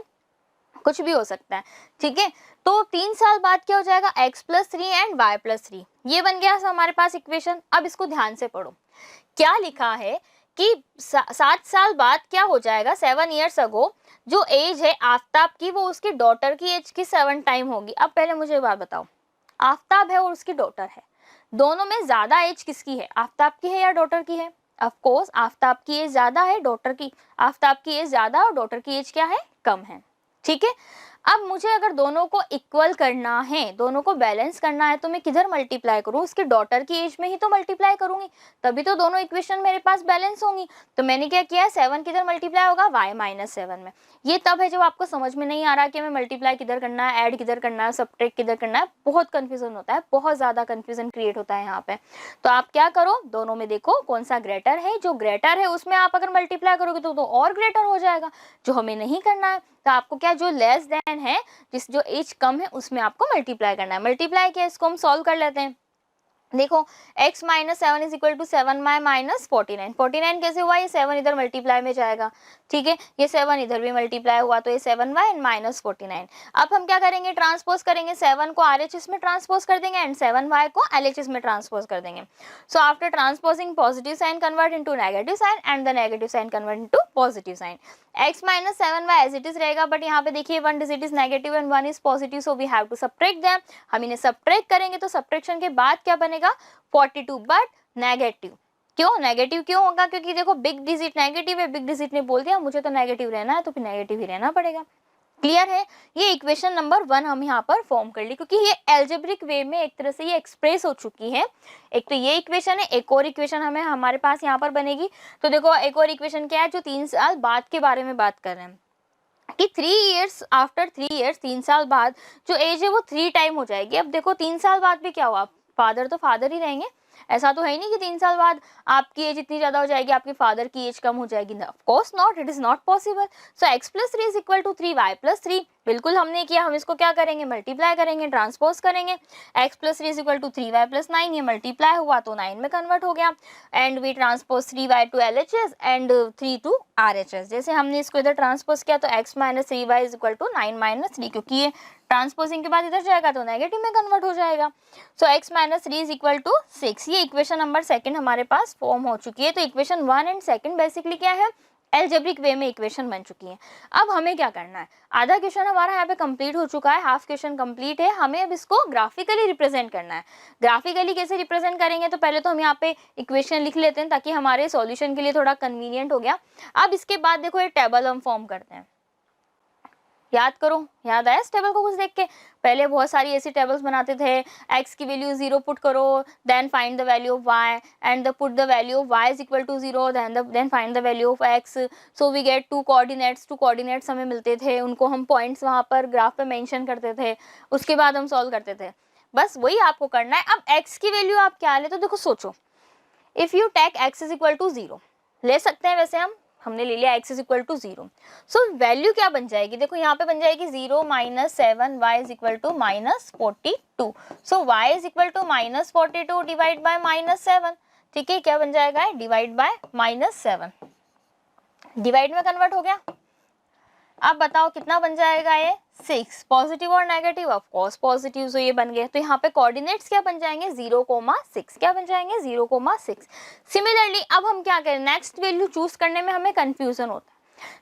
कुछ भी हो सकता है। ठीक है, तो 3 साल बाद क्या हो जाएगा, x plus 3 and y plus 3। ये बन गया हमारे पास इक्वेशन। अब इसको ध्यान से पढ़ो, क्या लिखा है कि 7 साल बाद क्या हो जाएगा, 7 ईयर्स अगो जो एज है आफ्ताब की, वो उसकी डॉटर की एज की 7 टाइम होगी। अब पहले मुझे एक बात बताओ, आफ्ताब है और उसकी डॉटर है, दोनों में ज्यादा एज किसकी है, आफ्ताब की है या डॉटर की है? ऑफ कोर्स आफ्ताब की एज ज्यादा है, डॉटर की, आफ्ताब की एज ज्यादा और डॉटर की एज क्या है, कम है। ठीक है, अब मुझे अगर दोनों को इक्वल करना है, दोनों को बैलेंस करना है, तो मैं किधर मल्टीप्लाई करूँ, उसके डॉटर की एज में ही तो मल्टीप्लाई करूंगी, तभी तो दोनों इक्वेशन मेरे पास बैलेंस होंगी। तो मैंने क्या किया है, 7 किधर मल्टीप्लाई होगा, y माइनस 7 में। ये तब है जब आपको समझ में नहीं आ रहा कि हमें मल्टीप्लाई किधर करना है, ऐड किधर करना है, सब्ट्रैक्ट किधर करना है, बहुत कंफ्यूजन होता है, बहुत ज्यादा कंफ्यूजन क्रिएट होता है यहाँ पे। तो आप क्या करो, दोनों में देखो कौन सा ग्रेटर है, जो ग्रेटर है उसमें आप अगर मल्टीप्लाई करोगे तो और ग्रेटर हो जाएगा, जो हमें नहीं करना है। तो आपको क्या, जो लेस देन है, जिस जो एज कम है उसमें आपको मल्टीप्लाई करना है। मल्टीप्लाई किया, इसको हम सॉल्व कर लेते हैं। देखो x minus 7 is equal to 7y minus 49। 49 कैसे हुआ, ये 7 इधर मल्टीप्लाई में जाएगा। ठीक है, ये 7 इधर भी मल्टीप्लाई हुआ, तो ये 7y एंड माइनस 49। अब हम क्या करेंगे, ट्रांसपोज करेंगे, 7 को RHS में ट्रांसपोज कर देंगे एंड 7y को LHS में ट्रांसपोज कर देंगे। So after transposing positive sign convert into negative sign and the negative sign convert into positive sign. x minus 7y as it is रहेगा, बट यहाँ पे देखिए 1 digit is negative and 1 is positive, so we have to subtract them. हम इन्हें subtract करेंगे तो subtraction के बाद क्या बनेगा, 42, बट नेगेटिव। क्यों नेगेटिव क्यों होगा, क्योंकि देखो बिग डिजिट नेगेटिव है, बिग डिजिट ने बोल दिया मुझे तो नेगेटिव रहना है, तो फिर नेगेटिव ही रहना पड़ेगा। क्लियर है, ये इक्वेशन नंबर 1 हम यहाँ पर फॉर्म कर ली, क्योंकि ये एल्जेब्रिक वे में एक तरह से ये एक्सप्रेस हो चुकी है। एक तो ये इक्वेशन है, एक और इक्वेशन हमें हमारे पास यहाँ पर बनेगी। तो देखो एक और इक्वेशन क्या है, जो 3 साल बाद के बारे में बात कर रहे हैं, कि 3 ईयर्स आफ्टर 3 ईयर्स, 3 साल बाद जो एज है वो 3 टाइम हो जाएगी। अब देखो 3 साल बाद भी क्या हुआ, फादर तो फादर ही रहेंगे, ऐसा तो है ही नहीं कि 3 साल बाद आपकी एज इतनी ज्यादा हो जाएगी, आपके फादर की एज कम हो जाएगी। Of course not, it is not possible. So x plus 3 is equal to 3y plus 3। बिल्कुल हमने किया, हम इसको क्या करेंगे, मल्टीप्लाई करेंगे, ट्रांसपोज करेंगे। x plus 3 is equal to 3y plus 9, ये मल्टीप्लाई हुआ तो 9 में कन्वर्ट हो गया। And we transpose 3y to LHS and 3 to RHS। जैसे हमने इसको इधर ट्रांसपोज किया तो x minus 3y is equal to 9 minus 3, क्योंकि ये ट्रांसपोजिंग के बाद इधर जाएगा तो नेगेटिव में कन्वर्ट हो जाएगा। So x minus 3 is equal to 6। ये इक्वेशन नंबर सेकंड हमारे पास फॉर्म हो चुकी है। तो इक्वेशन 1 एंड सेकंड बेसिकली क्या है, एल्जेब्रिक वे में इक्वेशन बन चुकी है। अब हमें क्या करना है, आधा क्वेश्चन हमारा यहाँ पे कंप्लीट हो चुका है, हाफ क्वेश्चन कंप्लीट है, हमें अब इसको ग्राफिकली रिप्रेजेंट करना है। ग्राफिकली कैसे रिप्रेजेंट करेंगे, तो पहले तो हम यहाँ पे इक्वेशन लिख लेते हैं ताकि हमारे सॉल्यूशन के लिए थोड़ा कन्वीनियंट हो गया। अब इसके बाद देखो ये टेबल हम फॉर्म करते हैं, याद करो, याद आया इस टेबल को कुछ देख के। पहले बहुत सारी ऐसी टेबल्स बनाते थे, x की वैल्यू 0 पुट करो, then find the value of y and put the value of y is equal to 0, then find the value of x। So we get two coordinates हमें मिलते थे, उनको हम पॉइंट्स वहाँ पर ग्राफ पे मेंशन करते थे, उसके बाद हम सॉल्व करते थे। बस वही आपको करना है। अब x की वैल्यू आप क्या ले, तो देखो सोचो, if you take x is equal to 0 ले सकते हैं, वैसे हमने ले लिया x is equal to 0। So value क्या बन जाएगी, देखो यहाँ पे बन जाएगी 0 minus 7 y is equal to minus 42। So y is equal to minus 42 divide by minus 7। ठीक है, क्या बन जाएगा, डिवाइड बाय माइनस 7, डिवाइड में कन्वर्ट हो गया। अब बताओ कितना बन जाएगा ये, 6। पॉजिटिव और नेगेटिव, ऑफ कोर्स पॉजिटिव, सो ये बन गए। तो यहाँ पे कोऑर्डिनेट्स क्या बन जाएंगे, 0,6। क्या बन जाएंगे, 0,6। सिमिलरली अब हम क्या करें, नेक्स्ट वैल्यू चूज करने में हमें कंफ्यूजन होता है।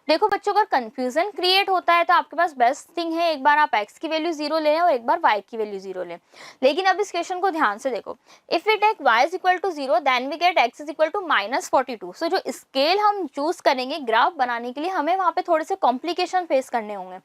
देखो बच्चों, अगर कंफ्यूजन क्रिएट होता है तो आपके पास बेस्ट थिंग है, एक बार आप x की वैल्यू 0 लें और एक बार y की वैल्यू 0 लें। लेकिन अब इस क्वेश्चन को ध्यान से देखो, if we take y is equal to 0 then we get x is equal to minus 42। So जो स्केल हम चूज करेंगे ग्राफ बनाने के लिए, हमें वहाँ पे थोड़े से कॉम्प्लिकेशन फेस करने होंगे।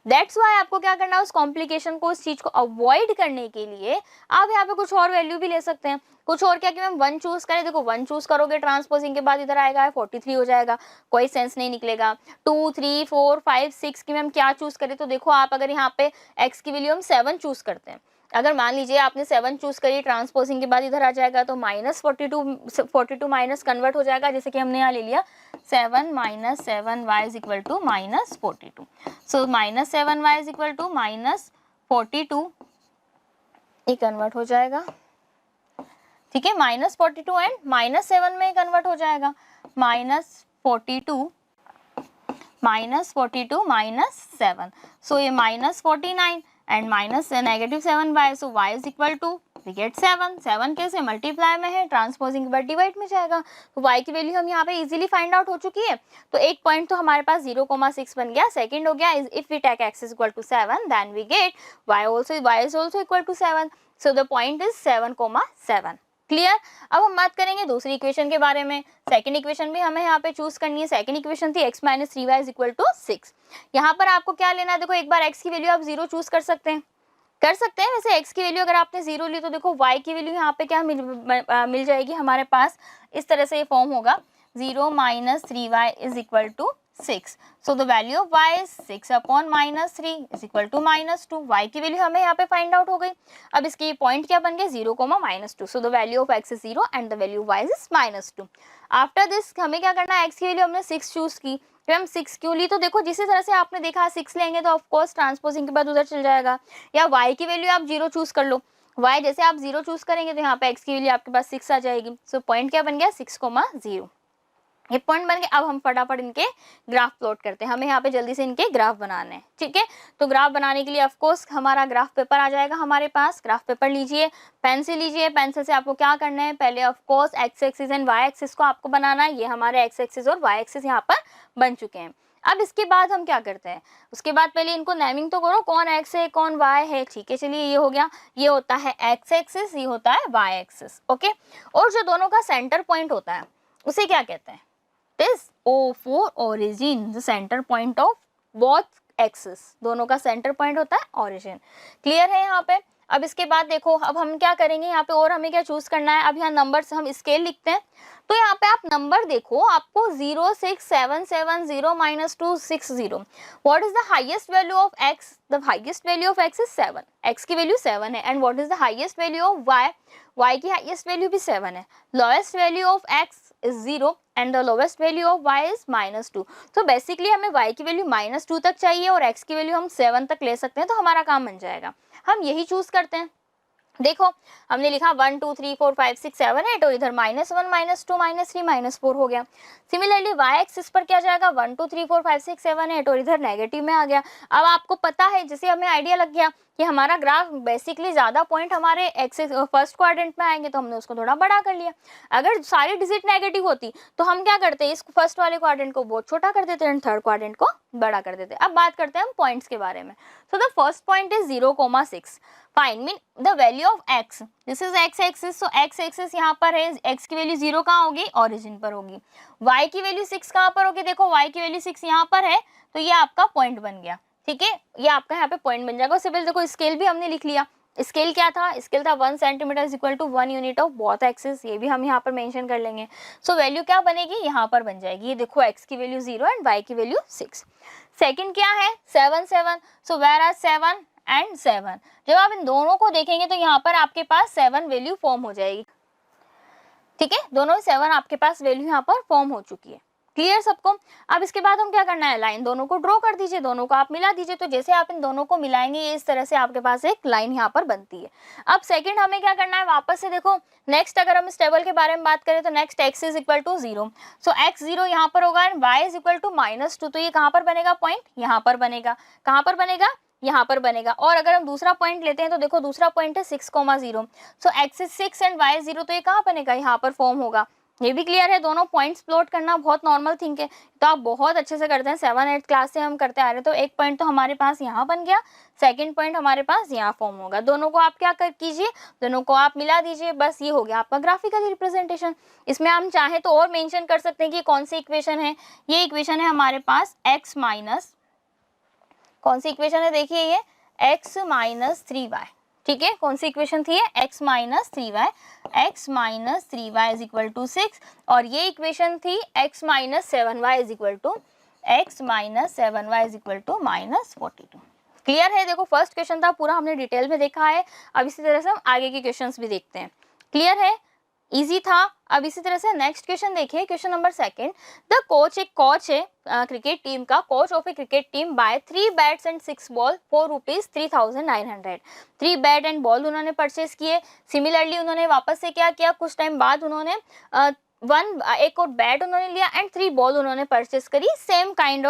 दैट्स वाई आपको क्या करना है, उस कॉम्प्लिकेशन को, उस चीज को अवॉइड करने के लिए आप यहाँ पे कुछ और वैल्यू भी ले सकते हैं। कुछ और क्या कि मैम 1 चूज करें, देखो 1 चूज करोगे ट्रांसपोजिंग के बाद इधर आएगा 43 हो जाएगा, कोई सेंस नहीं निकलेगा। 2, 3, 4, 5, 6 की मैम क्या चूज करें, तो देखो आप अगर यहाँ पे x की वैल्यू हम 7 चूज करते हैं, अगर मान लीजिए आपने 7 चूज करी, ट्रांसपोजिंग के बाद इधर आ जाएगा तो माइनस 42 माइनस कन्वर्ट हो जाएगा, जैसे कि हमने यहाँ ले लिया 7 minus 7 y is equal to minus 42। So minus 7 y is equal to minus 42, ये कन्वर्ट हो जाएगा। ठीक है, माइनस 42 एंड माइनस 7 में कन्वर्ट हो जाएगा, माइनस 42 माइनस 7। सो ये minus 49 and minus negative 7y, so y is equal to we get 7 कैसे, मल्टीप्लाई में है, ट्रांसपोजिंग के बाद डिवाइड में जाएगा। तो y की वैल्यू हम यहाँ पे इजीली फाइंड आउट हो चुकी है। तो एक पॉइंट तो हमारे पास 0,6 बन गया। सेकंड हो गया, if we take x is equal to 7 then we get y is also equal to 7। So the point is 7,7। Clear. अब हम बात करेंगे दूसरी इक्वेशन के बारे में। सेकंड इक्वेशन भी हमें यहाँ पे चूज करनी है। सेकंड इक्वेशन थी x minus 3y is equal to 6। यहाँ पर आपको क्या लेना है, देखो एक बार x की वैल्यू आप 0 चूज कर सकते हैं, वैसे x की वैल्यू अगर आपने 0 ली तो देखो y की वैल्यू यहाँ पे क्या मिल जाएगी हमारे पास, इस तरह से ये फॉर्म होगा 0 minus 3y is equal to 6। So the value of y is 6 upon minus 3 is equal to minus 2। y की वैल्यू हमें यहाँ पे फाइंड आउट हो गई। अब इसके पॉइंट क्या बन गए, 0,-2। सो the value of x is 0 and the value of y is -2। After this हमें क्या करना है, x की वैल्यू हमने 6 चूज की, फिर हम 6 क्यों ली, तो देखो जिस तरह से आपने देखा 6 लेंगे तो ऑफ कोर्स ट्रांसपोजिंग के बाद उधर चल जाएगा, या y की वैल्यू आप 0 चूज कर लो। y जैसे आप 0 चूज करेंगे तो यहाँ पे x की वैल्यू आपके पास 6 आ जाएगी। सो पॉइंट क्या बन गया, 6,0। ये पॉइंट बन गए। अब हम फटाफट इनके ग्राफ प्लॉट करते हैं, हमें यहाँ पे जल्दी से इनके ग्राफ बनाने हैं। ठीक है, तो ग्राफ बनाने के लिए ऑफ कोर्स हमारा ग्राफ पेपर आ जाएगा हमारे पास। ग्राफ पेपर लीजिए, पेंसिल लीजिए, पेंसिल से आपको क्या करना है, पहले of course x axis and y axis को आपको बनाना है। ये हमारे एक्स एक्सिस और वाई एक्सिस यहाँ पर बन चुके हैं। अब इसके बाद हम क्या करते हैं, उसके बाद पहले इनको नेमिंग तो करो, कौन एक्स है कौन वाई है। ठीक है, चलिए ये हो गया, ये होता है एक्स एक्सिस, ये होता है वाई एक्सिस। ओके, और जो दोनों का सेंटर पॉइंट होता है उसे क्या कहते हैं, is O for origin, the center point of both axis, दोनों का सेंटर पॉइंट होता है origin। क्लियर है यहाँ पे। अब इसके बाद देखो, अब हम क्या करेंगे यहाँ पे, और हमें क्या चूज करना है। अब यहाँ नंबर से हम स्केल लिखते हैं, तो यहाँ पे आप नंबर देखो, आपको 0, 6, 7, 7, 0, -2, 6, 0। What is the highest value of x, the highest value of x is 7, x की वैल्यू 7 है, and what is the highest value of y, y की हाईएस्ट वैल्यू भी 7 है, lowest value of x is 0 and the lowest value of y is -2। तो basically हमें y की value -2 तक चाहिए और x की वैल्यू हम 7 तक ले सकते हैं, तो हमारा काम बन जाएगा। हम यही चूज करते हैं। देखो हमने लिखा 1 2 3 4 5 6 7 8 और इधर -1 -2 -3 -4 हो गया। सिमिलरली y एक्सिस पर क्या जाएगा, 1 2 3 4 5 6 7 8 और इधर नेगेटिव में आ गया। अब आपको पता है, जैसे हमें आइडिया लग गया कि हमारा ग्राफ बेसिकली ज़्यादा पॉइंट हमारे एक्सिस फर्स्ट क्वाड्रेंट में आएंगे, तो हमने उसको थोड़ा बड़ा कर लिया। अगर सारी डिजिट नेगेटिव होती तो हम क्या करते हैं, इस फर्स्ट वाले क्वाड्रेंट को बहुत छोटा कर देते एंड थर्ड क्वाड्रेंट को बड़ा कर देते। अब बात करते हैं हम पॉइंट्स के बारे में। सो the first point is 0,6। Find mean the value of x, this is x axis, so x axis यहाँ पर है, x की वैल्यू 0 कहाँ होगी, ओरिजिन पर होगी। y की वैल्यू 6 कहाँ पर होगी, देखो y की वैल्यू 6 यहाँ पर है, तो ये आपका पॉइंट बन गया। ठीक है, ये आपका यहाँ पे पॉइंट बन जाएगा। उससे पहले देखो स्केल भी हमने लिख लिया। स्केल क्या था, स्केल था 1 centimetre is equal to 1 unit of both axis, ये भी हम यहाँ पर मेंशन कर लेंगे। सो वैल्यू क्या बनेगी, यहाँ पर बन जाएगी, ये देखो x की वैल्यू 0 एंड y की वैल्यू 6। सेकंड क्या है, 7 7, सो वेयर आर 7 एंड 7, जब आप इन दोनों को देखेंगे तो यहाँ पर आपके पास 7 वैल्यू फॉर्म हो जाएगी। ठीक है, दोनों 7 आपके पास वैल्यू यहाँ पर फॉर्म हो चुकी है। क्लियर सबको। अब इसके बाद हम क्या करना है, लाइन दोनों को ड्रॉ कर दीजिए, दोनों को आप मिला दीजिए। तो जैसे आप इन दोनों को मिलाएंगे, ये इस तरह से आपके पास एक लाइन यहाँ पर बनती है। अब सेकंड हमें क्या करना है, वापस से देखो नेक्स्ट अगर हम इस टेबल के बारे में बात करें तो next x is equal to 0, so x 0 यहाँ पर होगा and y is equal to -2, तो ये कहाँ पर बनेगा पॉइंट, यहाँ पर बनेगा। कहाँ पर बनेगा, यहाँ पर बनेगा। और अगर हम दूसरा पॉइंट लेते हैं तो देखो दूसरा पॉइंट है 6,0, सो x इज 6 एंड y 0, तो ये कहाँ बनेगा, यहाँ पर फॉर्म होगा। ये भी क्लियर है, दोनों पॉइंट्स प्लॉट करना बहुत नॉर्मल थिंग है, तो आप बहुत अच्छे से करते हैं, 7 8 क्लास से हम करते आ रहे हैं। तो एक पॉइंट तो हमारे पास यहाँ बन गया, सेकंड पॉइंट हमारे पास यहाँ फॉर्म होगा। दोनों को आप क्या कर कीजिए, दोनों को आप मिला दीजिए, बस ये हो गया आपका ग्राफिकल रिप्रेजेंटेशन। इसमें हम चाहे तो और मेंशन कर सकते हैं कि कौन सी इक्वेशन है। ये इक्वेशन है हमारे पास x माइनस, कौन सी इक्वेशन है, देखिए ये x माइनस 3y। ठीक है, कौन सी इक्वेशन थी ये, x minus 3y, x minus 3y is equal to 6, और ये इक्वेशन थी x minus 7y is equal to x minus 7y is equal to -42। Clear है, देखो फर्स्ट क्वेश्चन था पूरा हमने डिटेल में देखा है। अब इसी तरह से हम आगे के क्वेश्चंस भी देखते हैं। क्लियर है, इजी था। अब इसी तरह से नेक्स्ट क्वेश्चन देखिए, question number second. The coach, एक कोच है क्रिकेट टीम का, coach of a cricket team by 3 bats and 6 ball for ₹3,900। 3 bat and ball उन्होंने परचेज किए। सिमिलरली उन्होंने वापस से क्या किया, कुछ टाइम बाद उन्होंने एक और बैट उन्होंने लिया एंड 3 बॉल उन्होंने परचेज करी, सेम काइंड,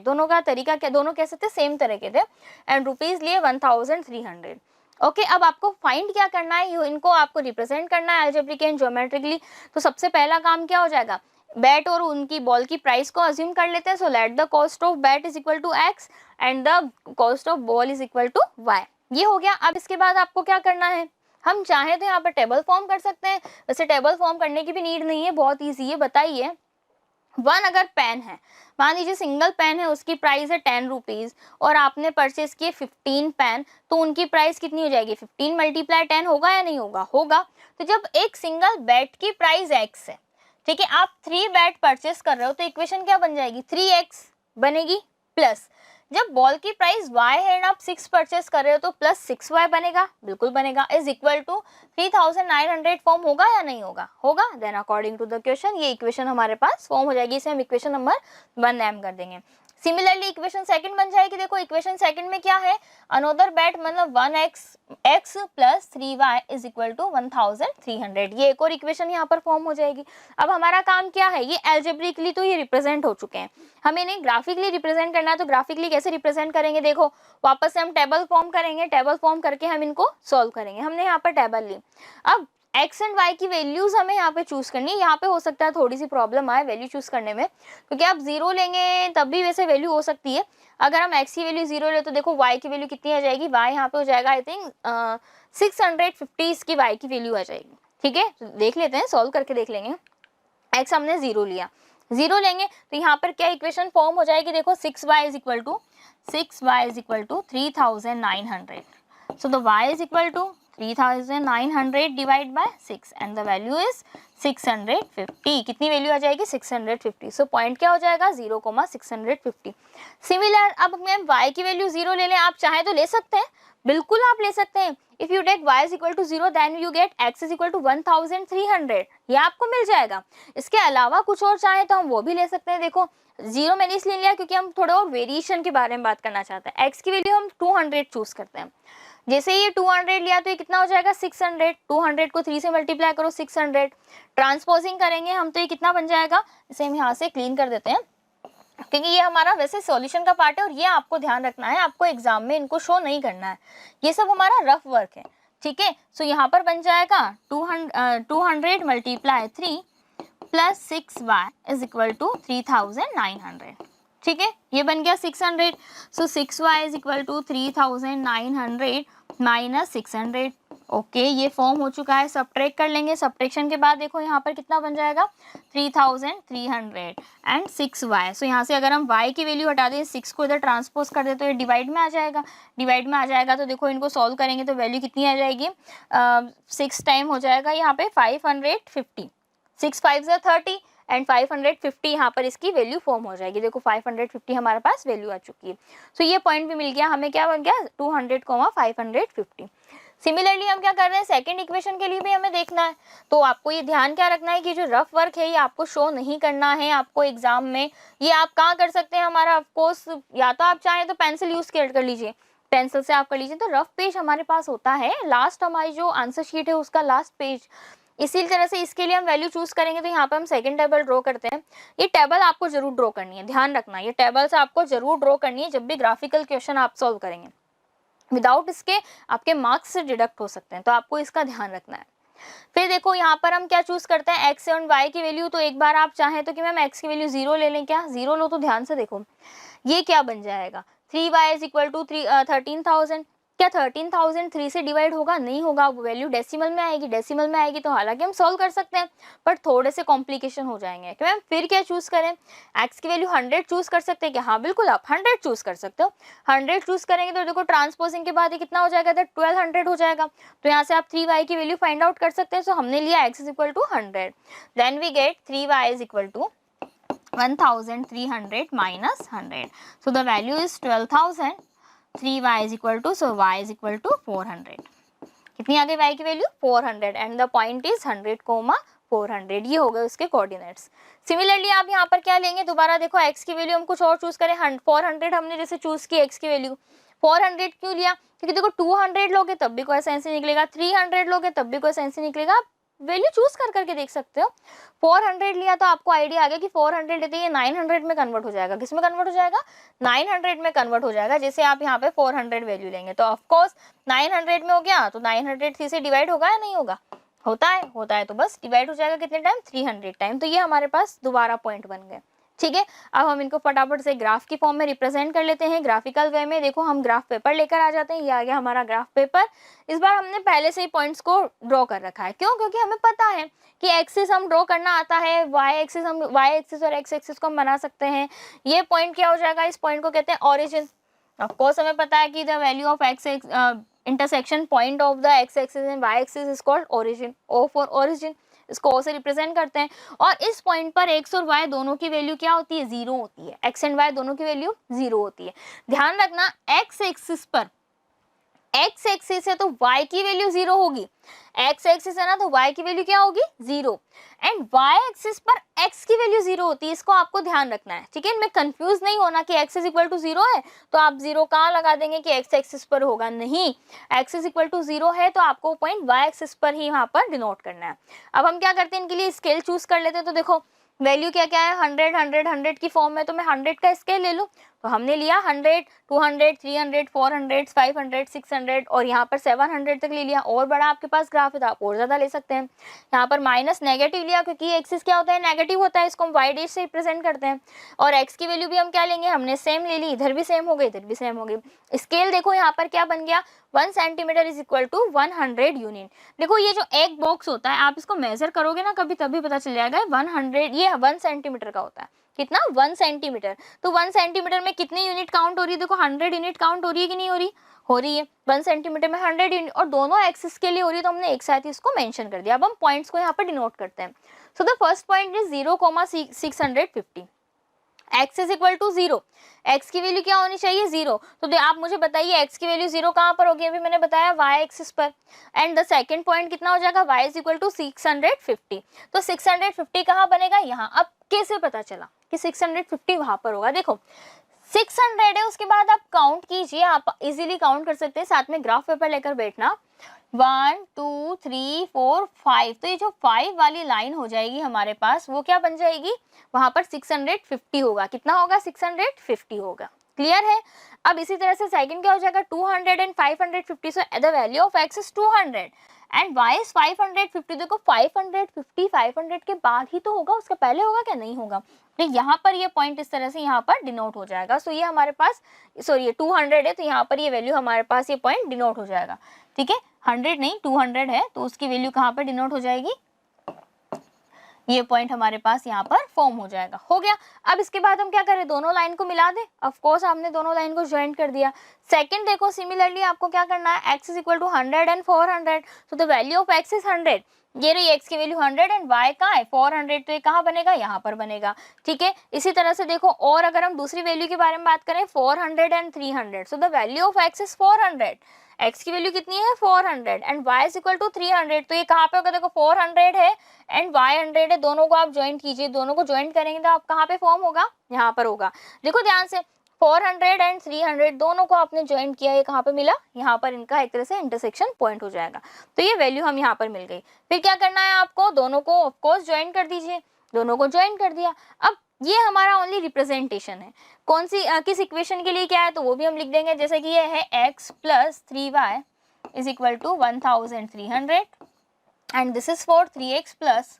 दोनों का तरीका क्या, दोनों कह सकते सेम तरह के थे, एंड रुपीज लिए 1,300। ओके, अब आपको फाइंड क्या करना है, इनको आपको रिप्रेजेंट करना है अलजेब्रिक एंड ज्योमेट्रिकली। तो सबसे पहला काम क्या हो जाएगा, बैट और उनकी बॉल की प्राइस को अज्यूम कर लेते हैं। So let the cost of bat is equal to x and the cost of ball is equal to y। ये हो गया। अब इसके बाद आपको क्या करना है, हम चाहे तो यहाँ पर टेबल फॉर्म कर सकते हैं, वैसे टेबल फॉर्म करने की भी नीड नहीं है, बहुत ईजी है। बताइए, 1 अगर पेन है, मान लीजिए सिंगल पेन है, उसकी प्राइस है 10 रुपीज़ और आपने परचेज किए 15 पेन, तो उनकी प्राइस कितनी हो जाएगी, 15 × 10 होगा या नहीं होगा, होगा। तो जब एक सिंगल बैट की प्राइस x है, ठीक है, आप 3 बैट परचेस कर रहे हो, तो इक्वेशन क्या बन जाएगी, 3x बनेगी, प्लस जब बॉल की प्राइस y है एंड आप 6 परचेस कर रहे हो तो प्लस 6y बनेगा, बिल्कुल बनेगा, इज इक्वल टू 3,900 फॉर्म होगा या नहीं होगा, होगा। Then according to the question ये इक्वेशन हमारे पास फॉर्म हो जाएगी, इसे हम इक्वेशन नंबर 1 नेम कर देंगे। सिमिलरली इक्वेशन सेकंड बन जाएगी। देखो इक्वेशन सेकंड में क्या है, अनदर बैट मतलब 1x plus 3y is equal to 1,300, ये एक और इक्वेशन यहाँ पर फॉर्म हो जाएगी। अब हमारा काम क्या है, ये एल्जेब्रिकली तो ये रिप्रेजेंट हो चुके हैं, हमें इन्हें ग्राफिकली रिप्रेजेंट करना है। तो ग्राफिकली कैसे रिप्रेजेंट करेंगे, देखो वापस से हम टेबल फॉर्म करेंगे, टेबल फॉर्म करके हम इनको सॉल्व करेंगे। हमने यहाँ पर टेबल ली, अब x एंड y की वैल्यूज हमें यहाँ पे चूज करनी है। यहाँ पे हो सकता है थोड़ी सी प्रॉब्लम आए वैल्यू चूज करने में, क्योंकि आप 0 लेंगे तब भी वैसे वैल्यू हो सकती है। अगर हम x की वैल्यू 0 ले तो देखो y की वैल्यू कितनी आ जाएगी, y यहाँ पे हो जाएगा आई थिंक 650 इसकी y की वैल्यू आ जाएगी। ठीक है, तो देख लेते हैं, सॉल्व करके देख लेंगे। x हमने 0 लिया, 0 लेंगे तो यहाँ पर क्या इक्वेशन फॉर्म हो जाएगी, देखो 6y is equal to 3,900। So the y is equal to 3900 divide by 6 and the value is 650। कितनी वैल्यू आ जाएगी? 650। सो पॉइंट क्या हो जाएगा? 0,650। सिमिलर अब मैम y की वैल्यू 0 ले लें, आप चाहे तो ले सकते हैं, बिल्कुल आप ले सकते हैं। If you take y is equal to 0 then you get x is equal to 1300, ये आपको मिल जाएगा। इसके अलावा कुछ और चाहे तो हम वो भी ले सकते हैं। देखो 0 मैंने इसलिए लिया क्योंकि हम थोड़ा और वेरिएशन के बारे में बात करना चाहते हैं। x की वैल्यू हम 200 चूज करते हैं। जैसे ये 200 लिया तो ये कितना हो जाएगा? 600। 200 को 3 से मल्टीप्लाई करो, 600। ट्रांसपोजिंग करेंगे हम तो ये कितना बन जाएगा? इसे हम यहाँ से क्लीन कर देते हैं क्योंकि ये हमारा वैसे सॉल्यूशन का पार्ट है और ये आपको ध्यान रखना है, आपको एग्जाम में इनको शो नहीं करना है, ये सब हमारा रफ वर्क है, ठीक है। सो यहाँ पर बन जाएगा 200 multiply 3 plus 6y is equal to 3900, ठीक है। ये बन गया 600। So 6y is equal to 3900 minus 600। Okay, ये फॉर्म हो चुका है। सब्ट्रैक्ट कर लेंगे, सब्ट्रैक्शन के बाद देखो यहाँ पर कितना बन जाएगा? 3300 एंड 6y। सो यहाँ से अगर हम y की वैल्यू हटा दें, 6 को इधर ट्रांसपोज कर दे तो ये डिवाइड में आ जाएगा। डिवाइड में आ जाएगा तो देखो इनको सॉल्व करेंगे तो वैल्यू कितनी आ जाएगी? 6 टाइम हो जाएगा यहाँ पे 550। 6 5 30 एंड 550 यहाँ पर इसकी वैल्यू फॉर्म हो जाएगी। देखो 550 हमारे पास वैल्यू आ चुकी है। सो ये पॉइंट भी मिल गया हमें। क्या बन गया? 200, 550। सिमिलरली हम क्या कर रहे हैं? सेकंड इक्वेशन के लिए भी हमें देखना है। तो आपको ये ध्यान क्या रखना है कि जो रफ वर्क है ये आपको शो नहीं करना है आपको एग्जाम में। ये आप कहाँ कर सकते हैं? हमारा ऑफकोर्स या तो आप चाहें तो पेंसिल यूज कर लीजिए, पेंसिल से आप कर लीजिए। तो रफ पेज हमारे पास होता है, लास्ट हमारी जो आंसर शीट है उसका लास्ट पेज। इसी तरह से इसके लिए हम वैल्यू चूज करेंगे तो यहाँ पर हम सेकंड टेबल ड्रॉ करते हैं। ये टेबल आपको जरूर ड्रॉ करनी है, ध्यान रखना, ये टेबल से आपको जरूर ड्रॉ करनी है जब भी ग्राफिकल क्वेश्चन आप सॉल्व करेंगे। विदाउट इसके आपके मार्क्स से डिडक्ट हो सकते हैं, तो आपको इसका ध्यान रखना है। फिर देखो यहाँ पर हम क्या चूज करते हैं? एक्स और वाई की वैल्यू। तो एक बार आप चाहें तो कि मैम एक्स की वैल्यू 0 ले लें, क्या 0 लो? तो ध्यान से देखो ये क्या बन जाएगा? 3y is equal to 13,000। क्या 13,000 3 से डिवाइड होगा? नहीं होगा, वो वैल्यू डेसिमल में आएगी। डेसिमल में आएगी तो हालांकि हम सॉल्व कर सकते हैं बट थोड़े से कॉम्प्लिकेशन हो जाएंगे कि मैम फिर क्या चूज करें? एक्स की वैल्यू 100 चूज कर सकते हैं क्या? हाँ बिल्कुल, आप 100 चूज कर सकते हो। 100 चूज करेंगे तो देखो ट्रांसपोजिंग के बाद ये कितना हो जाएगा? 1200 हो जाएगा। तो यहाँ से आप 3y की वैल्यू फाइंड आउट कर सकते हैं। सो हमने लिया x is equal to 100, then we get 3y is equal to 1300 minus 100. So the value is 12,000. 3y is equal to, so y is equal to 400. कितनी आ गई y की value? 400 and the point is 100, 400। ये हो गए उसके coordinates. Similarly आप यहाँ पर क्या लेंगे? दोबारा देखो x की वैल्यू हम कुछ और चूज करें। 400 हमने जैसे चूज की x की वैल्यू। 400 क्यों लिया? क्योंकि देखो 200 लोगे तब भी कोई सेंस नहीं निकलेगा, 300 लोगे तब भी कोई सेंस नहीं निकलेगा। वैल्यू चूज कर करके देख सकते हो। 400 लिया तो आपको आइडिया आ गया कि 400 लेते ये 900 में कन्वर्ट हो जाएगा। किस में कन्वर्ट हो जाएगा? 900 में कन्वर्ट हो जाएगा। जैसे आप यहाँ पे 400 वैल्यू लेंगे तो ऑफ कोर्स 900 में हो गया तो 900 3 से डिवाइड होगा या नहीं होगा? होता है तो बस डिवाइड हो जाएगा कितने टाइम? 300 टाइम। तो ये हमारे पास दोबारा पॉइंट बन गए, ठीक है। अब हम इनको फटाफट से ग्राफ की फॉर्म में रिप्रेजेंट कर लेते हैं ग्राफिकल वे में। देखो हम ग्राफ पेपर लेकर आ जाते हैं। ये आ गया हमारा ग्राफ पेपर। इस बार हमने पहले से ही पॉइंट्स को ड्रॉ कर रखा है। क्यों? क्योंकि हमें पता है कि एक्सिस हम ड्रॉ करना आता है, वाई एक्सिस और एक्स एक्सिस को हम बना सकते हैं। ये पॉइंट क्या हो जाएगा? इस पॉइंट को कहते हैं ओरिजिन। ऑफ कोर्स हमें पता है कि the value of x intersection point of the x axis and y axis is called origin. O for origin, इसको ओ से रिप्रेजेंट करते हैं। और इस पॉइंट पर एक्स और वाई दोनों की वैल्यू क्या होती है? 0 होती है। एक्स एंड वाई दोनों की वैल्यू 0 होती है। ध्यान रखना, एक्स एक्सिस पर एक्स एक्सिस है तो y की वैल्यू 0 होगी। एक्स एक्सिस है ना तो y की वैल्यू क्या होगी? 0। एंड y एक्सिस पर x की वैल्यू 0 होती है। इसको आपको ध्यान रखना है, ठीक है। इनमें कंफ्यूज नहीं होना कि x इज इक्वल टू 0 है तो आप 0 कहाँ लगा देंगे कि x एक्सिस पर होगा। नहीं, x इज इक्वल टू 0 है तो आपको पॉइंट y एक्सिस पर ही यहाँ पर डिनोट करना है। अब हम क्या करते हैं? इनके लिए स्केल चूज कर लेते हैं। तो देखो वैल्यू क्या क्या है? 100 100 100 की फॉर्म में, तो मैं 100 का स्केल ले लूँ। तो हमने लिया 100, 200, 300, 400, 500, 600 और यहाँ पर 700 तक ले लिया। और बड़ा आपके पास ग्राफ है तो आप और ज़्यादा ले सकते हैं। यहाँ पर माइनस नेगेटिव लिया क्योंकि एक्सिस क्या होता है? नेगेटिव होता है। इसको हम वाई डैश से रिप्रेजेंट करते हैं। और एक्स की वैल्यू भी हम क्या लेंगे? हमने सेम ले ली। इधर भी सेम हो गई, इधर भी सेम हो गई। स्केल देखो यहाँ पर क्या बन गया? 1 centimetre is equal to 100 unit. देखो ये जो एक बॉक्स होता है आप इसको मेजर करोगे ना कभी, तभी पता चल जाएगा 100 ये 1 सेंटीमीटर का होता है। कितना 1 सेंटीमीटर। तो 1 सेंटीमीटर में कितनी यूनिट काउंट हो रही है, देखो 100 यूनिट काउंट हो रही है कि नहीं हो रही है। 1 सेंटीमीटर में 100 यूनिट और दोनों एक्सिस के लिए हो रही है, तो हमने एक साथ ही इसको मेंशन कर दिया। अब हम पॉइंट्स को यहाँ पर डिनोट करते हैं। So the first point is 0,650, x is equal to 0, x की वैल्यू क्या होनी चाहिए 0। तो आप मुझे बताइए x की वैल्यू 0 कहाँ पर होगी, अभी मैंने बताया y एक्सिस पर। एंड द सेकंड पॉइंट कितना हो जाएगा, y इज इक्वल टू 650। तो 650 कहाँ बनेगा, यहाँ। अब कैसे पता चला कि 650 वहां पर होगा, देखो 600 है, उसके बाद आप काउंट कीजिए, आप इजीली काउंट कर सकते हैं, साथ में ग्राफ पेपर लेकर बैठना। 1 2 3 4 5, तो ये जो 5 वाली लाइन हो जाएगी हमारे पास, वो क्या बन जाएगी, वहां पर 650 होगा। कितना होगा, 650 होगा। क्लियर है। अब इसी तरह से सेकंड क्या हो जाएगा, 200 and 550। So the value of x is 200 and y is 550। देखो 500 के बाद ही तो होगा, उसके पहले होगा क्या, नहीं होगा। तो यहाँ पर ये पॉइंट इस तरह से यहाँ पर डिनोट हो जाएगा। सो ये हमारे पास, सॉरी ये 200 है, तो यहाँ पर ये वैल्यू हमारे पास ये पॉइंट डिनोट हो जाएगा। ठीक है, 100 नहीं 200 है, तो उसकी वैल्यू कहाँ पर डिनोट हो जाएगी, ये पॉइंट हमारे पास यहाँ पर फॉर्म हो जाएगा। हो गया। अब इसके बाद हम क्या करें, दोनों लाइन को मिला दें। ऑफ कोर्स आपने दोनों लाइन को ज्वाइन कर दिया। सेकंड देखो, सिमिलरली आपको क्या करना है, x is equal to 100 and 400। So the value of x is 100, ये रही x की वैल्यू 100 एंड y कहाँ है 400, तो ये कहाँ बनेगा, यहाँ पर बनेगा। ठीक है, इसी तरह से देखो, और अगर हम दूसरी वैल्यू के बारे में बात करें, 400 and 300। So the value of x is 400, x की वैल्यू कितनी है 400 and y is equal to 300। तो ये कहाँ पे होगा, देखो 400 है एंड y 100 है, दोनों को आप ज्वाइन कीजिए, दोनों को ज्वाइन करेंगे तो आप कहाँ पे फॉर्म होगा, यहाँ पर होगा। देखो ध्यान से, 400 एंड 300 दोनों को आपने ज्वाइन किया, ये कहाँ पे मिला, यहाँ पर इनका एक तरह से इंटरसेक्शन पॉइंट हो जाएगा। तो ये वैल्यू हम यहाँ पर मिल गई। फिर क्या करना है आपको, दोनों को ऑफकोर्स ज्वाइन कर दीजिए, दोनों को ज्वाइन कर दिया। अब ये हमारा ओनली रिप्रेजेंटेशन है, कौन सी किस इक्वेशन के लिए क्या है, तो वो भी हम लिख देंगे। जैसे कि ये है x plus 3y is equal to 1300 and this is for 3x plus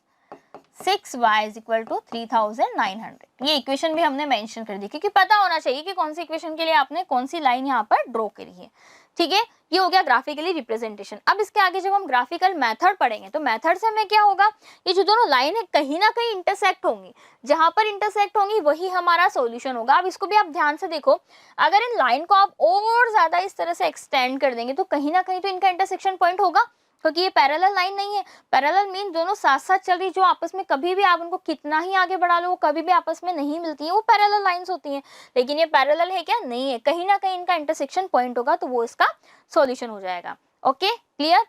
6y is equal to 3900। ये इक्वेशन भी हमने मेंशन कर दी, क्योंकि पता होना चाहिए कि कौन सी इक्वेशन के लिए आपने कौन सी लाइन यहाँ पर ड्रॉ करी है। ठीक है, ये हो गया ग्राफिकली रिप्रेजेंटेशन। अब इसके आगे जब हम ग्राफिकल मेथड पढ़ेंगे, तो मेथड से हमें क्या होगा, ये जो दोनों लाइन है कहीं ना कहीं इंटरसेक्ट होंगी, जहां पर इंटरसेक्ट होंगी वही हमारा सॉल्यूशन होगा। अब इसको भी आप ध्यान से देखो, अगर इन लाइन को आप और ज्यादा इस तरह से एक्सटेंड कर देंगे, तो कहीं ना कहीं तो इनका इंटरसेक्शन पॉइंट होगा, क्योंकि ये पैरेलल लाइन नहीं है। पैरेलल मीन दोनों साथ साथ चल रही, जो आपस में कभी भी आप उनको कितना ही आगे बढ़ा लो, वो कभी भी आपस में नहीं मिलती है, वो पैरेलल लाइंस होती हैं। लेकिन ये पैरेलल है क्या, नहीं है, कहीं ना कहीं इनका इंटरसेक्शन पॉइंट होगा, तो वो इसका सॉल्यूशन हो जाएगा। ओके, क्लियर,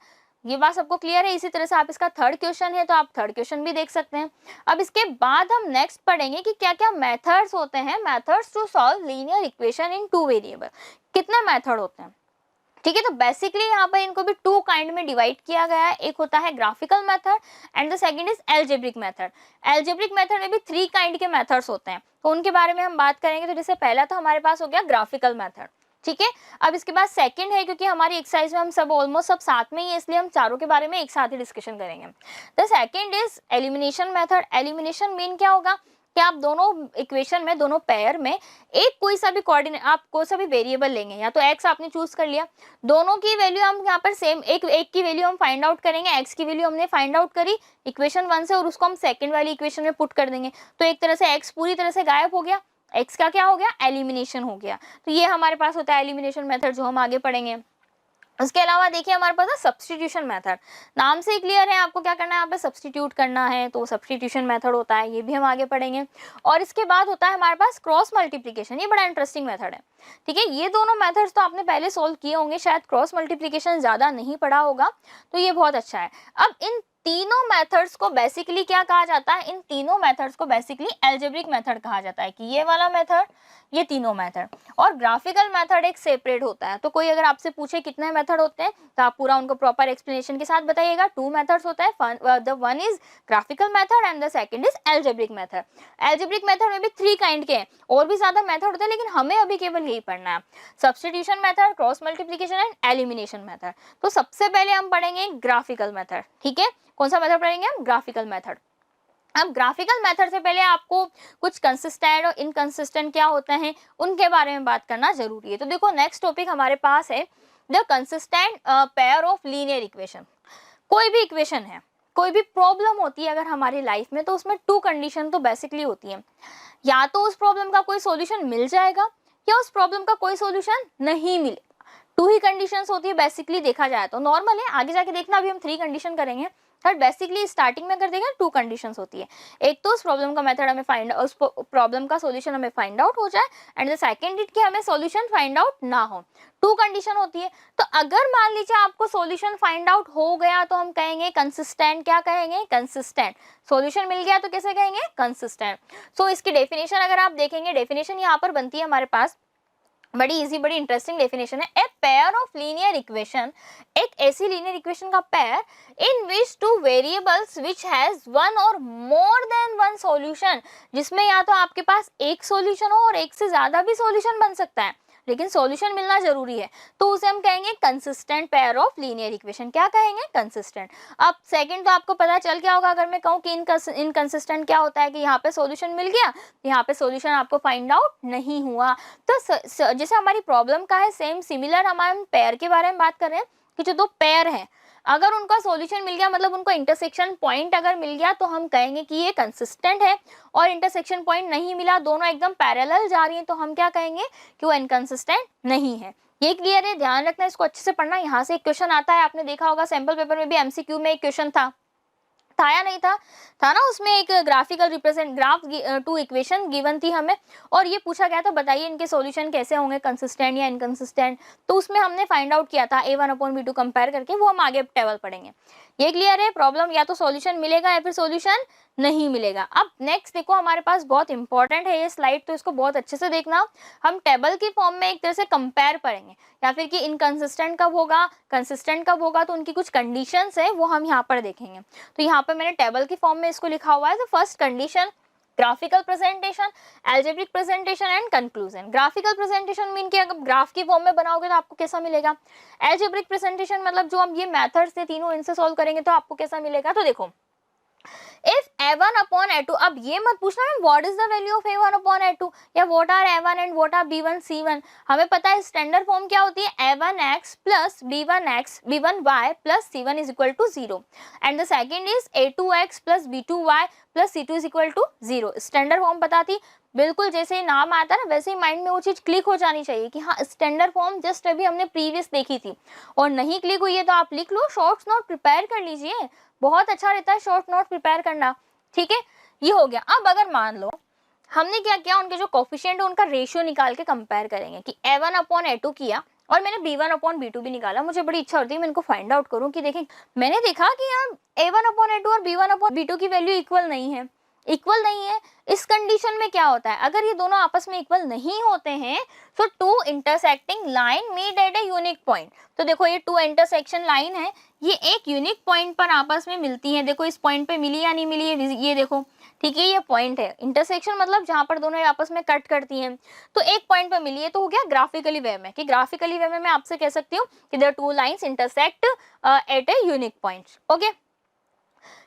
ये बात सबको क्लियर है। इसी तरह से आप इसका थर्ड क्वेश्चन है, तो आप थर्ड क्वेश्चन भी देख सकते हैं। अब इसके बाद हम नेक्स्ट पढ़ेंगे कि क्या क्या मेथड्स होते हैं, methods to solve linear equation in 2 variable. कितने मेथड होते हैं, ठीक है। तो बेसिकली यहाँ पर इनको भी 2 काइंड में डिवाइड किया गया है। एक होता है graphical method and the second is algebraic method. Algebraic method में भी 3 काइंड के मेथड्स होते हैं, तो उनके बारे में हम बात करेंगे। तो जैसे पहला तो हमारे पास हो गया ग्राफिकल मेथड, ठीक है। अब इसके बाद सेकंड है, क्योंकि हमारी एक्सरसाइज में हम सब ऑलमोस्ट सब साथ में ही है, इसलिए हम चारों के बारे में एक साथ ही डिस्कशन करेंगे। The second is elimination method. Elimination mean क्या होगा कि आप दोनों इक्वेशन में, दोनों पेयर में एक कोई सा भी कोऑर्डिनेट, आप कोई सा भी वेरिएबल लेंगे, या तो x आपने चूज कर लिया, दोनों की वैल्यू हम यहाँ पर सेम, एक की वैल्यू हम फाइंड आउट करेंगे, x की वैल्यू हमने फाइंड आउट करी इक्वेशन 1 से, और उसको हम सेकंड वाली इक्वेशन में पुट कर देंगे, तो एक तरह से x पूरी तरह से गायब हो गया, x का क्या हो गया, एलिमिनेशन हो गया। तो ये हमारे पास होता है एलिमिनेशन मेथड, जो हम आगे पढ़ेंगे। उसके अलावा देखिए हमारे पास है सब्स्टिट्यूशन मेथड। नाम से ही क्लियर है आपको क्या करना है, यहाँ पे सब्स्टिट्यूट करना है, तो सब्स्टिट्यूशन मेथड होता है, ये भी हम आगे पढ़ेंगे। और इसके बाद होता है हमारे पास क्रॉस मल्टीप्लिकेशन। ये बड़ा इंटरेस्टिंग मेथड है, ठीक है। ये दोनों मेथड्स तो आपने पहले सोल्व किए होंगे, शायद क्रॉस मल्टीप्लिकेशन ज्यादा नहीं पढ़ा होगा, तो ये बहुत अच्छा है। अब इन तीनों मेथड्स को बेसिकली क्या कहा जाता है, इन तीनों मेथड्स को बेसिकली एल्जेब्रिक मेथड कहा जाता है, कि ये वाला मेथड, ये तीनों मेथड। और ग्राफिकल मेथड एक सेपरेट होता है। तो कोई अगर आपसे पूछे कितने मेथड होते हैं, तो आप पूरा उनको प्रॉपर एक्सप्लेनेशन के साथ बताइएगा। 2 मेथड्स होता है, the one is graphical method and the second is algebraic method. Algebraic method में भी 3 काइंड के हैं, और भी ज्यादा मेथड होते हैं, लेकिन हमें अभी केवल यही पढ़ना है, substitution method, cross multiplication and elimination method. तो सबसे पहले हम पढ़ेंगे ग्राफिकल मेथड, ठीक है। कौन सा मेथड पढ़ेंगे हम, ग्राफिकल मेथड। अब ग्राफिकल मेथड से पहले आपको कुछ कंसिस्टेंट और इनकंसिस्टेंट क्या होते हैं, उनके बारे में बात करना जरूरी है। तो देखो नेक्स्ट टॉपिक हमारे पास है the consistent pair of linear equation. कोई भी इक्वेशन है, कोई भी प्रॉब्लम होती है अगर हमारी लाइफ में, तो उसमें टू कंडीशन तो बेसिकली होती है, या तो उस प्रॉब्लम का कोई सॉल्यूशन मिल जाएगा या उस प्रॉब्लम का कोई सॉल्यूशन नहीं मिलेगा। टू ही कंडीशंस होती है बेसिकली देखा जाए तो। नॉर्मल है, आगे जाके देखना अभी हम थ्री कंडीशन करेंगे, बट बेसिकली स्टार्टिंग में अगर देखें टू कंडीशंस होती है। एक तो उस प्रॉब्लम का मेथड हमें फाइंड, उस प्रॉब्लम का सॉल्यूशन हमें फाइंड आउट हो जाए, एंड द सेकंड इट कि हमें सॉल्यूशन फाइंड आउट ना हो। टू कंडीशन होती है। तो अगर मान लीजिए आपको सॉल्यूशन फाइंड आउट हो गया तो हम कहेंगे कंसिस्टेंट। क्या कहेंगे? कंसिस्टेंट। सॉल्यूशन मिल गया तो कैसे कहेंगे? कंसिस्टेंट। सो इसकी डेफिनेशन अगर आप देखेंगे, डेफिनेशन यहाँ पर बनती है हमारे पास, बड़ी इजी बड़ी इंटरेस्टिंग डेफिनेशन है। A pair of linear equation, एक ऐसी लीनियर इक्वेशन का pair in which two variables which has one और मोर देन वन सॉल्यूशन, जिसमें या तो आपके पास एक सॉल्यूशन हो और एक से ज्यादा भी सॉल्यूशन बन सकता है, लेकिन सॉल्यूशन मिलना जरूरी है, तो उसे हम कहेंगे consistent pair of linear equation. क्या कहेंगे? कंसिस्टेंट। अब सेकंड तो आपको पता चल गया होगा अगर मैं कहूँ कि इनकंसिस्टेंट क्या होता है, कि यहाँ पे सॉल्यूशन मिल गया, यहाँ पे सॉल्यूशन आपको फाइंड आउट नहीं हुआ। तो जैसे हमारी प्रॉब्लम का है, सेम सिमिलर हम पेयर के बारे में बात कर रहे हैं कि जो दो पेयर हैं अगर उनका सॉल्यूशन मिल गया, मतलब उनका इंटरसेक्शन पॉइंट अगर मिल गया, तो हम कहेंगे कि ये कंसिस्टेंट है। और इंटरसेक्शन पॉइंट नहीं मिला, दोनों एकदम पैरेलल जा रही हैं, तो हम क्या कहेंगे कि वो इनकंसिस्टेंट नहीं है। ये क्लियर है? ध्यान रखना, इसको अच्छे से पढ़ना। यहाँ से एक क्वेश्चन आता है, आपने देखा होगा सैंपल पेपर में भी एमसीक्यू में एक क्वेश्चन था या नहीं था? था ना, उसमें एक graphical represent graph two equation given थी हमें, और ये पूछा गया था बताइए इनके सॉल्यूशन कैसे होंगे, कंसिस्टेंट या इनकंसिस्टेंट। तो उसमें हमने फाइंड आउट किया था a1/b2 कंपेयर करके, वो हम आगे टेबल पढ़ेंगे। ये क्लियर है? प्रॉब्लम या तो सॉल्यूशन मिलेगा या फिर सॉल्यूशन नहीं मिलेगा। अब नेक्स्ट देखो, हमारे पास बहुत इंपॉर्टेंट है ये स्लाइड, तो इसको बहुत अच्छे से देखना। हम टेबल की फॉर्म में एक तरह से कंपेयर करेंगे, या फिर कि इनकंसिस्टेंट कब होगा, कंसिस्टेंट कब होगा, तो उनकी कुछ कंडीशंस है वो हम यहाँ पर देखेंगे। तो यहाँ पर मैंने टेबल की फॉर्म में इसको लिखा हुआ है। तो first condition, graphical presentation, algebraic presentation and conclusion. Graphical presentation mean कि अगर ग्राफ की फॉर्म में बनाओगे तो आपको कैसा मिलेगा। एल्जेब्रिक प्रेजेंटेशन मतलब जो हम ये मेथड्स से तीनों इनसे सॉल्व करेंगे तो आपको कैसा मिलेगा। तो देखो, इफ a1/a2, अब ये मत पूछना ma'am what is the value of a1/a2 या what are a1 and what are b1 c1। हमें पता है स्टैंडर्ड फॉर्म क्या होती है, a1x plus b1y plus c1 is equal to 0, and the second is a2x plus b2y plus c2 is equal to 0। Standard form बताती, बिल्कुल जैसे ही नाम आता है ना वैसे ही माइंड में वो चीज क्लिक हो जानी चाहिए कि हाँ स्टैंडर्ड फॉर्म जस्ट अभी हमने प्रीवियस देखी थी। और नहीं क्लिक हुई है तो आप लिख लो, शॉर्ट्स नोट प्रिपेयर कर लीजिए, बहुत अच्छा रहता है शॉर्ट नोट प्रिपेयर करना। ठीक है, ये हो गया। अब अगर मान लो हमने क्या किया, उनके जो कोफिशिएंट है उनका रेशियो निकाल के कंपेयर करेंगे कि a1/a2 किया और मैंने b1/b2 भी निकाला। मुझे बड़ी इच्छा होती है मैं इनको फाइंड आउट करूं कि देखें, मैंने देखा कि यहाँ a1/a2 और b1/b2 की वैल्यू इक्वल नहीं है, इक्वल नहीं है। इस कंडीशन में क्या होता है, अगर ये दोनों आपस में इक्वल नहीं होते हैं तो two intersecting line meet at a unique point. तो देखो ये टू इंटरसेक्शन लाइन है, ये एक यूनिक पॉइंट पर आपस में मिलती है। देखो इस पॉइंट पे मिली या नहीं मिली है, ये देखो, ठीक है, ये पॉइंट है। इंटरसेक्शन मतलब जहां पर दोनों आपस में कट करती हैं, तो एक पॉइंट पर मिली है, तो हो गया ग्राफिकली वे में। कि ग्राफिकली वे में मैं आपसे कह सकती हूँ कि there two lines intersect at a unique point. Okay,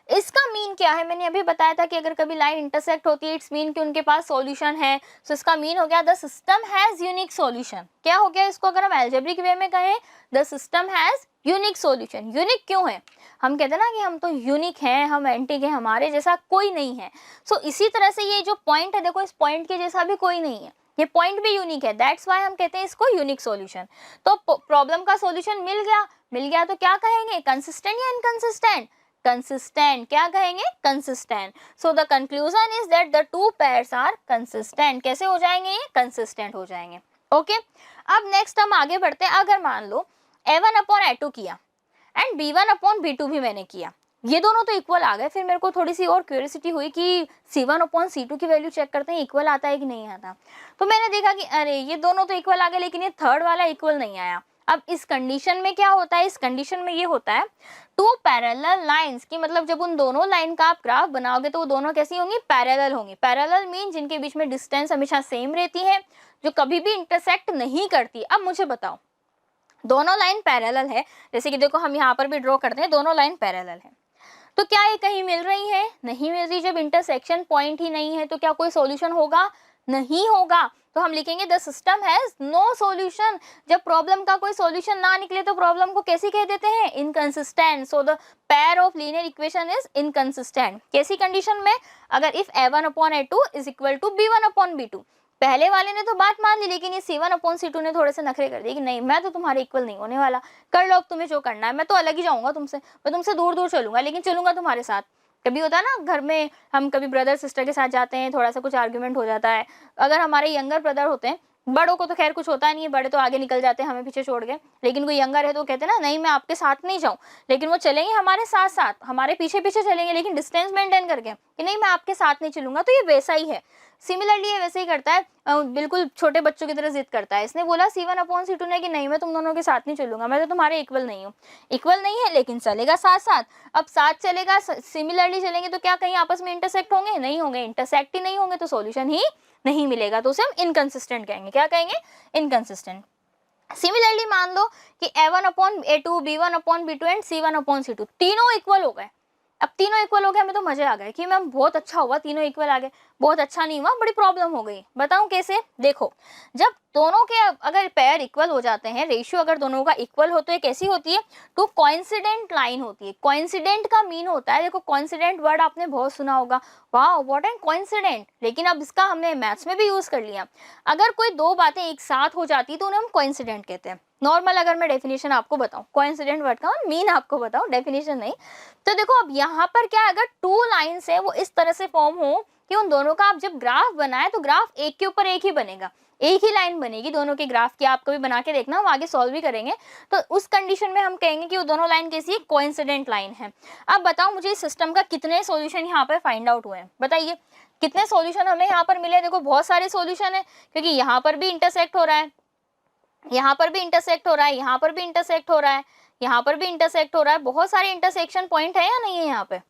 इसका मीन क्या है, मैंने अभी बताया था कि अगर कभी लाइन इंटरसेक्ट होती है इट्स मीन कि उनके पास सॉल्यूशन है। सो इसका मीन हो गया the system has unique solution. क्या हो गया, इसको अगर हम एल्जेब्रिक वे में कहें, the system has unique solution. Unique क्यों है, हम कहते हैं ना कि हम तो यूनिक हैं, हम एंटिक हैं, हमारे जैसा कोई नहीं है। सो इसी तरह से ये जो पॉइंट है, देखो इस पॉइंट के जैसा भी कोई नहीं है, ये पॉइंट भी यूनिक है, दैट्स व्हाई हम कहते हैं इसको यूनिक सॉल्यूशन। तो प्रॉब्लम का सॉल्यूशन मिल गया तो क्या कहेंगे, कंसिस्टेंट या इनकंसिस्टेंट, कंसिस्टेंट। क्या कहेंगे, consistent. So the conclusion is that the two pairs are consistent. कैसे हो जाएंगे ये, कंसिस्टेंट हो जाएंगे। ओके, अब नेक्स्ट हम आगे बढ़ते हैं। अगर मान लो a1/a2 किया एंड b1/b2 भी मैंने किया, ये दोनों तो इक्वल आ गए, फिर मेरे को थोड़ी सी और क्यूरियोसिटी हुई कि c1/c2 की वैल्यू चेक करते हैं इक्वल आता है कि नहीं आता। तो मैंने देखा कि अरे ये दोनों तो इक्वल आ गए लेकिन ये थर्ड वाला इक्वल नहीं आया। अब इस कंडीशन में क्या होता है, इस कंडीशन में ये होता है टू पैरेलल लाइंस, की मतलब जब उन दोनों लाइन का आप ग्राफ बनाओगे तो वो दोनों कैसी होंगी, पैरेलल होंगी। पैरेलल मीन जिनके बीच में डिस्टेंस हमेशा सेम रहती है, जो कभी भी इंटरसेक्ट नहीं करती। अब मुझे बताओ, दोनों लाइन पैरेलल है, जैसे कि देखो हम यहाँ पर भी ड्रॉ करते हैं, दोनों लाइन पैरेलल है, तो क्या ये कहीं मिल रही है, नहीं मिल रही। जब इंटरसेक्शन पॉइंट ही नहीं है तो क्या कोई सॉल्यूशन होगा, नहीं होगा तो हम लिखेंगे the system has no solution. जब प्रॉब्लम का कोई सॉल्यूशन ना निकले तो प्रॉब्लम को कैसे कह देते हैं, inconsistent. So the pair of linear equation is inconsistent. कैसी कंडीशन में, अगर if a1/a2 is equal to b1/b2। पहले वाले ने तो बात मान ली, लेकिन ये c1/c2 ने थोड़े से नखरे कर दिए कि नहीं मैं तो तुम्हारे इक्वल नहीं होने वाला, कर लो अब तुम्हें जो करना है, मैं तो अलग ही जाऊंगा तुमसे, मैं तुमसे दूर दूर चलूंगा, लेकिन चलूंगा तुम्हारे साथ। कभी होता है ना घर में, हम कभी ब्रदर सिस्टर के साथ जाते हैं, थोड़ा सा कुछ आर्ग्यूमेंट हो जाता है, अगर हमारे यंगर ब्रदर होते हैं, बड़ों को तो खैर कुछ होता नहीं है, बड़े तो आगे निकल जाते हैं हमें पीछे छोड़ के, लेकिन कोई यंगर है तो कहते हैं ना नहीं मैं आपके साथ नहीं जाऊं, लेकिन वो चलेंगे हमारे साथ साथ, हमारे पीछे पीछे चलेंगे, लेकिन डिस्टेंस मेंटेन करके कि नहीं मैं आपके साथ नहीं चलूंगा। तो ये वैसा ही है, सिमिलरली ये वैसे ही करता है, बिल्कुल छोटे बच्चों की तरह जिद करता है। इसने बोला c1/c2 ने कि नहीं मैं तुम दोनों के साथ नहीं चलूंगा, मैं तो तुम्हारे इक्वल नहीं हूँ। इक्वल नहीं है लेकिन चलेगा साथ साथ। अब साथ चलेगा, सिमिलरली चलेंगे तो क्या कहीं आपस में इंटरसेक्ट होंगे, नहीं होंगे, इंटरसेक्ट ही नहीं होंगे तो सॉल्यूशन ही नहीं मिलेगा, तो उसे हम इनकंसिस्टेंट कहेंगे। क्या कहेंगे, इनकंसिस्टेंट। सिमिलरली मान लो कि a1/a2 b1/b2 एंड c1/c2 तीनों इक्वल हो गए। अब तीनों इक्वल हो गए, हमें तो मजे आ गए कि मैम बहुत अच्छा हुआ तीनों इक्वल आ गए। बहुत अच्छा नहीं हुआ, बड़ी प्रॉब्लम हो गई। बताऊं कैसे, देखो जब दोनों के अगर पेयर इक्वल हो जाते हैं, रेशियो अगर दोनों का इक्वल हो तो ये कैसी होती है, टू कोइंसिडेंट लाइन होती है। कोइंसिडेंट का मीन होता है, देखो कोइंसिडेंट वर्ड आपने बहुत सुना होगा, वाह व्हाट एन कोइंसिडेंट, लेकिन अब इसका हमने मैथ्स में भी यूज कर लिया। अगर कोई दो बातें एक साथ हो जाती तो उन्हें हम कोइंसिडेंट कहते हैं। नॉर्मल अगर मैं डेफिनेशन आपको बताऊं, कोइंसिडेंट वर्ड का मीन आपको बताऊं, डेफिनेशन नहीं, तो देखो अब यहाँ पर क्या है, अगर टू लाइन्स है वो इस तरह से फॉर्म हो कि उन दोनों का आप जब ग्राफ बनाए तो ग्राफ एक के ऊपर एक ही बनेगा, एक ही लाइन बनेगी दोनों के ग्राफ की। आप कभी बना के देखना, हम आगे सॉल्व भी करेंगे। तो उस कंडीशन में हम कहेंगे कि वो दोनों लाइन कैसी है, कोइंसिडेंट लाइन है। अब बताओ मुझे इस सिस्टम का कितने सॉल्यूशन यहाँ पर फाइंड आउट हुए हैं, बताइए कितने सॉल्यूशन हमें यहाँ पर मिले। देखो बहुत सारे सॉल्यूशन है, क्योंकि यहाँ पर भी इंटरसेक्ट हो रहा है, यहाँ पर भी इंटरसेक्ट हो रहा है, यहाँ पर भी इंटरसेक्ट हो रहा है, यहाँ पर भी इंटरसेक्ट हो रहा है। बहुत सारे इंटरसेक्शन पॉइंट है या नहीं है यहाँ पे,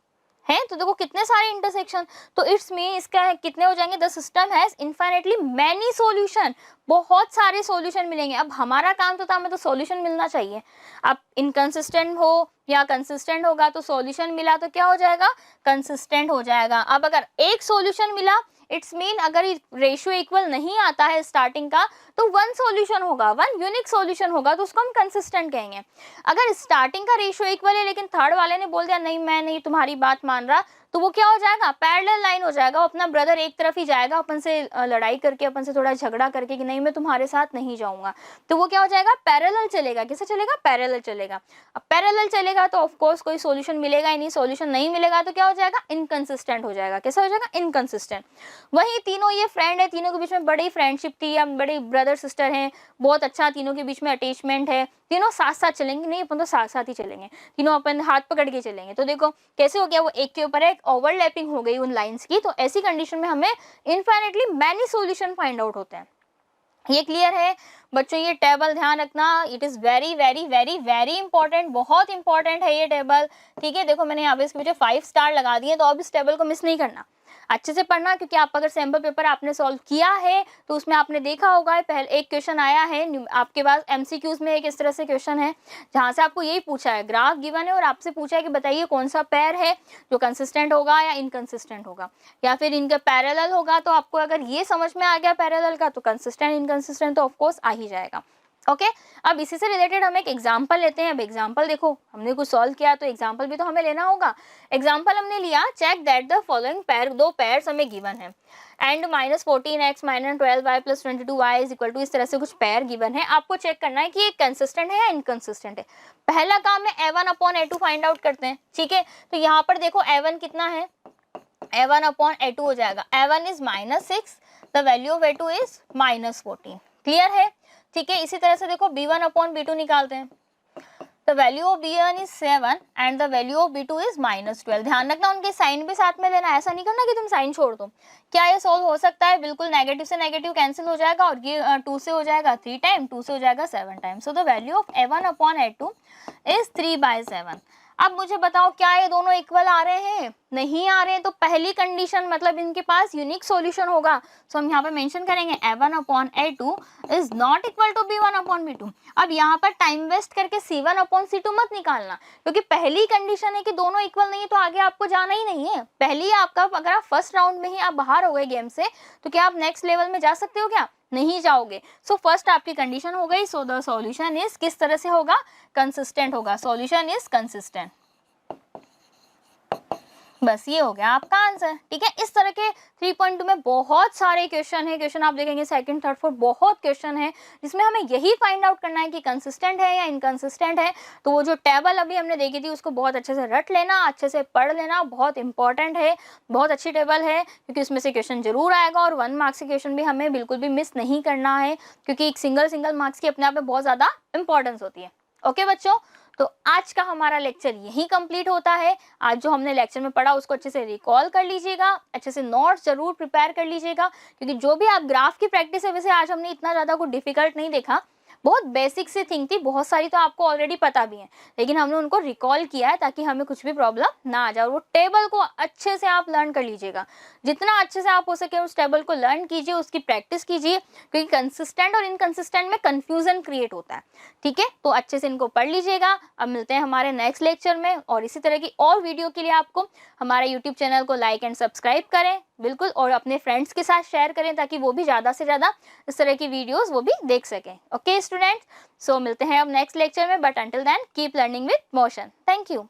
है तो देखो कितने सारे इंटरसेक्शन। तो इट्स मीन इसका है कितने हो जाएंगे, the system has infinitely many solution, बहुत सारे सॉल्यूशन मिलेंगे। अब हमारा काम तो था, हमें तो सॉल्यूशन मिलना चाहिए। अब इनकंसिस्टेंट हो या कंसिस्टेंट होगा तो सॉल्यूशन मिला तो क्या हो जाएगा, कंसिस्टेंट हो जाएगा। अब अगर एक सॉल्यूशन मिला, इट्स मीन अगर रेशियो इक्वल नहीं आता है स्टार्टिंग का तो वन सॉल्यूशन होगा, वन यूनिक सॉल्यूशन होगा, तो उसको हम कंसिस्टेंट कहेंगे। अगर स्टार्टिंग का रेशियो इक्वल है लेकिन थर्ड वाले ने बोल दिया नहीं मैं नहीं तुम्हारी बात मान रहा, तो वो क्या हो जाएगा, पैरेलल लाइन हो जाएगा। अपना ब्रदर एक तरफ ही जाएगा, अपन से लड़ाई करके, अपन से थोड़ा झगड़ा करके कि नहीं मैं तुम्हारे साथ नहीं जाऊंगा, तो वो क्या हो जाएगा, पैरेलल चलेगा। कैसे चलेगा, पैरेलल चलेगा। अब पैरेलल चलेगा तो ऑफ कोर्स कोई सॉल्यूशन मिलेगा ही नहीं, सॉल्यूशन नहीं मिलेगा तो क्या हो जाएगा, इनकंसिस्टेंट हो जाएगा। कैसा हो जाएगा, इनकंसिस्टेंट। वही तीनों ये फ्रेंड है, तीनों के बीच में बड़ी फ्रेंडशिप थी, या बड़े ब्रदर सिस्टर हैं, बहुत अच्छा तीनों के बीच में अटैचमेंट है, तीनों साथ साथ चलेंगे, नहीं अपन तो साथ साथ ही चलेंगे, तीनों अपन हाथ पकड़ के चलेंगे। तो देखो कैसे हो गया, वो एक के ऊपर एक ओवरलैपिंग हो गई उन लाइंस की। तो ऐसी कंडीशन में हमें infinitely many solution find out होते हैं। ये क्लियर है बच्चों, ये टेबल ध्यान रखना, it is very very very very important, बहुत इंपॉर्टेंट है ये टेबल। ठीक है, देखो मैंने यहाँ पे इसके पीछे 5 स्टार लगा दिए, तो अब इस टेबल को मिस नहीं करना, अच्छे से पढ़ना, क्योंकि आप अगर सैम्पल पेपर आपने सॉल्व किया है तो उसमें आपने देखा होगा पहले एक क्वेश्चन आया है आपके पास एमसीक्यूज में, एक इस तरह से क्वेश्चन है जहां से आपको यही पूछा है, ग्राफ गिवन है और आपसे पूछा है कि बताइए कौन सा पेयर है जो कंसिस्टेंट होगा या इनकंसिस्टेंट होगा, या फिर इनका पैरेलल होगा। तो आपको अगर ये समझ में आ गया पैरेलल का, तो कंसिस्टेंट इनकंसिस्टेंट तो ऑफकोर्स आ ही जाएगा। ओके अब इसी से रिलेटेड हम एक एग्जाम्पल लेते हैं। अब एग्जाम्पल देखो, हमने कुछ सॉल्व किया तो एग्जाम्पल भी तो हमें लेना होगा। एग्जाम्पल हमने लिया, check that the following pair, दो पेयर्स हमें गिवन है, and -14x -12y + 22y is equal to, इस तरह से कुछ पेयर गिवन है। आपको चेक करना है कि ये कंसिस्टेंट है या इनकंसिस्टेंट है। पहला काम है a1/a2 फाइंड आउट करते हैं। ठीक है, तो यहाँ पर देखो a1 कितना है, a1/a2 हो जाएगा, a1 is -6, the value of a2 is -14। Clear है, ठीक है। इसी तरह से देखो b1/b2 निकालते हैं, the value of b1 is 7 and the value of b2 is -12। ध्यान रखना उनके साइन भी साथ में लेना, ऐसा नहीं करना कि तुम साइन छोड़ दो। क्या ये सॉल्व हो सकता है, बिल्कुल, नेगेटिव से नेगेटिव कैंसिल हो जाएगा और ये 2 से हो जाएगा 3 टाइम, 2 से हो जाएगा 7 time. So the value of a1/a2 is 3/7। अब मुझे बताओ क्या ये दोनों इक्वल आ रहे हैं? नहीं आ रहे हैं, तो पहली कंडीशन मतलब इनके पास यूनिक सॉल्यूशन होगा। सो हम यहाँ पे मेंशन करेंगे A1/A2 is not equal to B1/B2। अब यहाँ पर टाइम वेस्ट करके C1/C2 मत निकालना, क्योंकि पहली कंडीशन है कि दोनों इक्वल नहीं है, तो आगे आपको जाना ही नहीं है। पहली आपका, अगर आप फर्स्ट राउंड में ही आप बाहर हो गए गेम से, तो क्या आप नेक्स्ट लेवल में जा सकते हो? क्या नहीं जाओगे। सो फर्स्ट आपकी कंडीशन हो गई। सो द सॉल्यूशन इज किस तरह से होगा? कंसिस्टेंट होगा। Solution is consistent. बस ये हो गया आपका आंसर। ठीक है, इस तरह के 3.2 में बहुत सारे क्वेश्चन है। क्वेश्चन आप देखेंगे सेकंड, थर्ड, फोर्थ, बहुत क्वेश्चन है जिसमें हमें यही फाइंड आउट करना है कि कंसिस्टेंट है या इनकंसिस्टेंट है। तो वो जो टेबल अभी हमने देखी थी उसको बहुत अच्छे से रट लेना, अच्छे से पढ़ लेना, बहुत इंपॉर्टेंट है, बहुत अच्छी टेबल है, क्योंकि उसमें से क्वेश्चन जरूर आएगा। और 1 मार्क्स के क्वेश्चन भी हमें बिल्कुल भी मिस नहीं करना है, क्योंकि एक सिंगल मार्क्स की अपने आप में बहुत ज़्यादा इंपॉर्टेंस होती है। ओके बच्चों, तो आज का हमारा लेक्चर यही कंप्लीट होता है। आज जो हमने लेक्चर में पढ़ा उसको अच्छे से रिकॉल कर लीजिएगा, अच्छे से नोट्स जरूर प्रिपेयर कर लीजिएगा, क्योंकि जो भी आप ग्राफ की प्रैक्टिस है, वैसे आज हमने इतना ज़्यादा कुछ डिफिकल्ट नहीं देखा, बहुत बेसिक सी थिंग थी, बहुत सारी तो आपको ऑलरेडी पता भी है, लेकिन हमने उनको रिकॉल किया है ताकि हमें कुछ भी प्रॉब्लम ना आ जाए। और वो टेबल को अच्छे से आप लर्न कर लीजिएगा, जितना अच्छे से आप हो सके उस टेबल को लर्न कीजिए, उसकी प्रैक्टिस कीजिए, क्योंकि कंसिस्टेंट और इनकंसिस्टेंट में कंफ्यूजन क्रिएट होता है। ठीक है, तो अच्छे से इनको पढ़ लीजिएगा। अब मिलते हैं हमारे नेक्स्ट लेक्चर में, और इसी तरह की और वीडियो के लिए आपको हमारे यूट्यूब चैनल को लाइक एंड सब्सक्राइब करें बिल्कुल, और अपने फ्रेंड्स के साथ शेयर करें ताकि वो भी ज़्यादा से ज़्यादा इस तरह की वीडियोस वो भी देख सकें। ओके स्टूडेंट्स, सो मिलते हैं अब नेक्स्ट लेक्चर में, but until then keep learning with Motion. Thank you.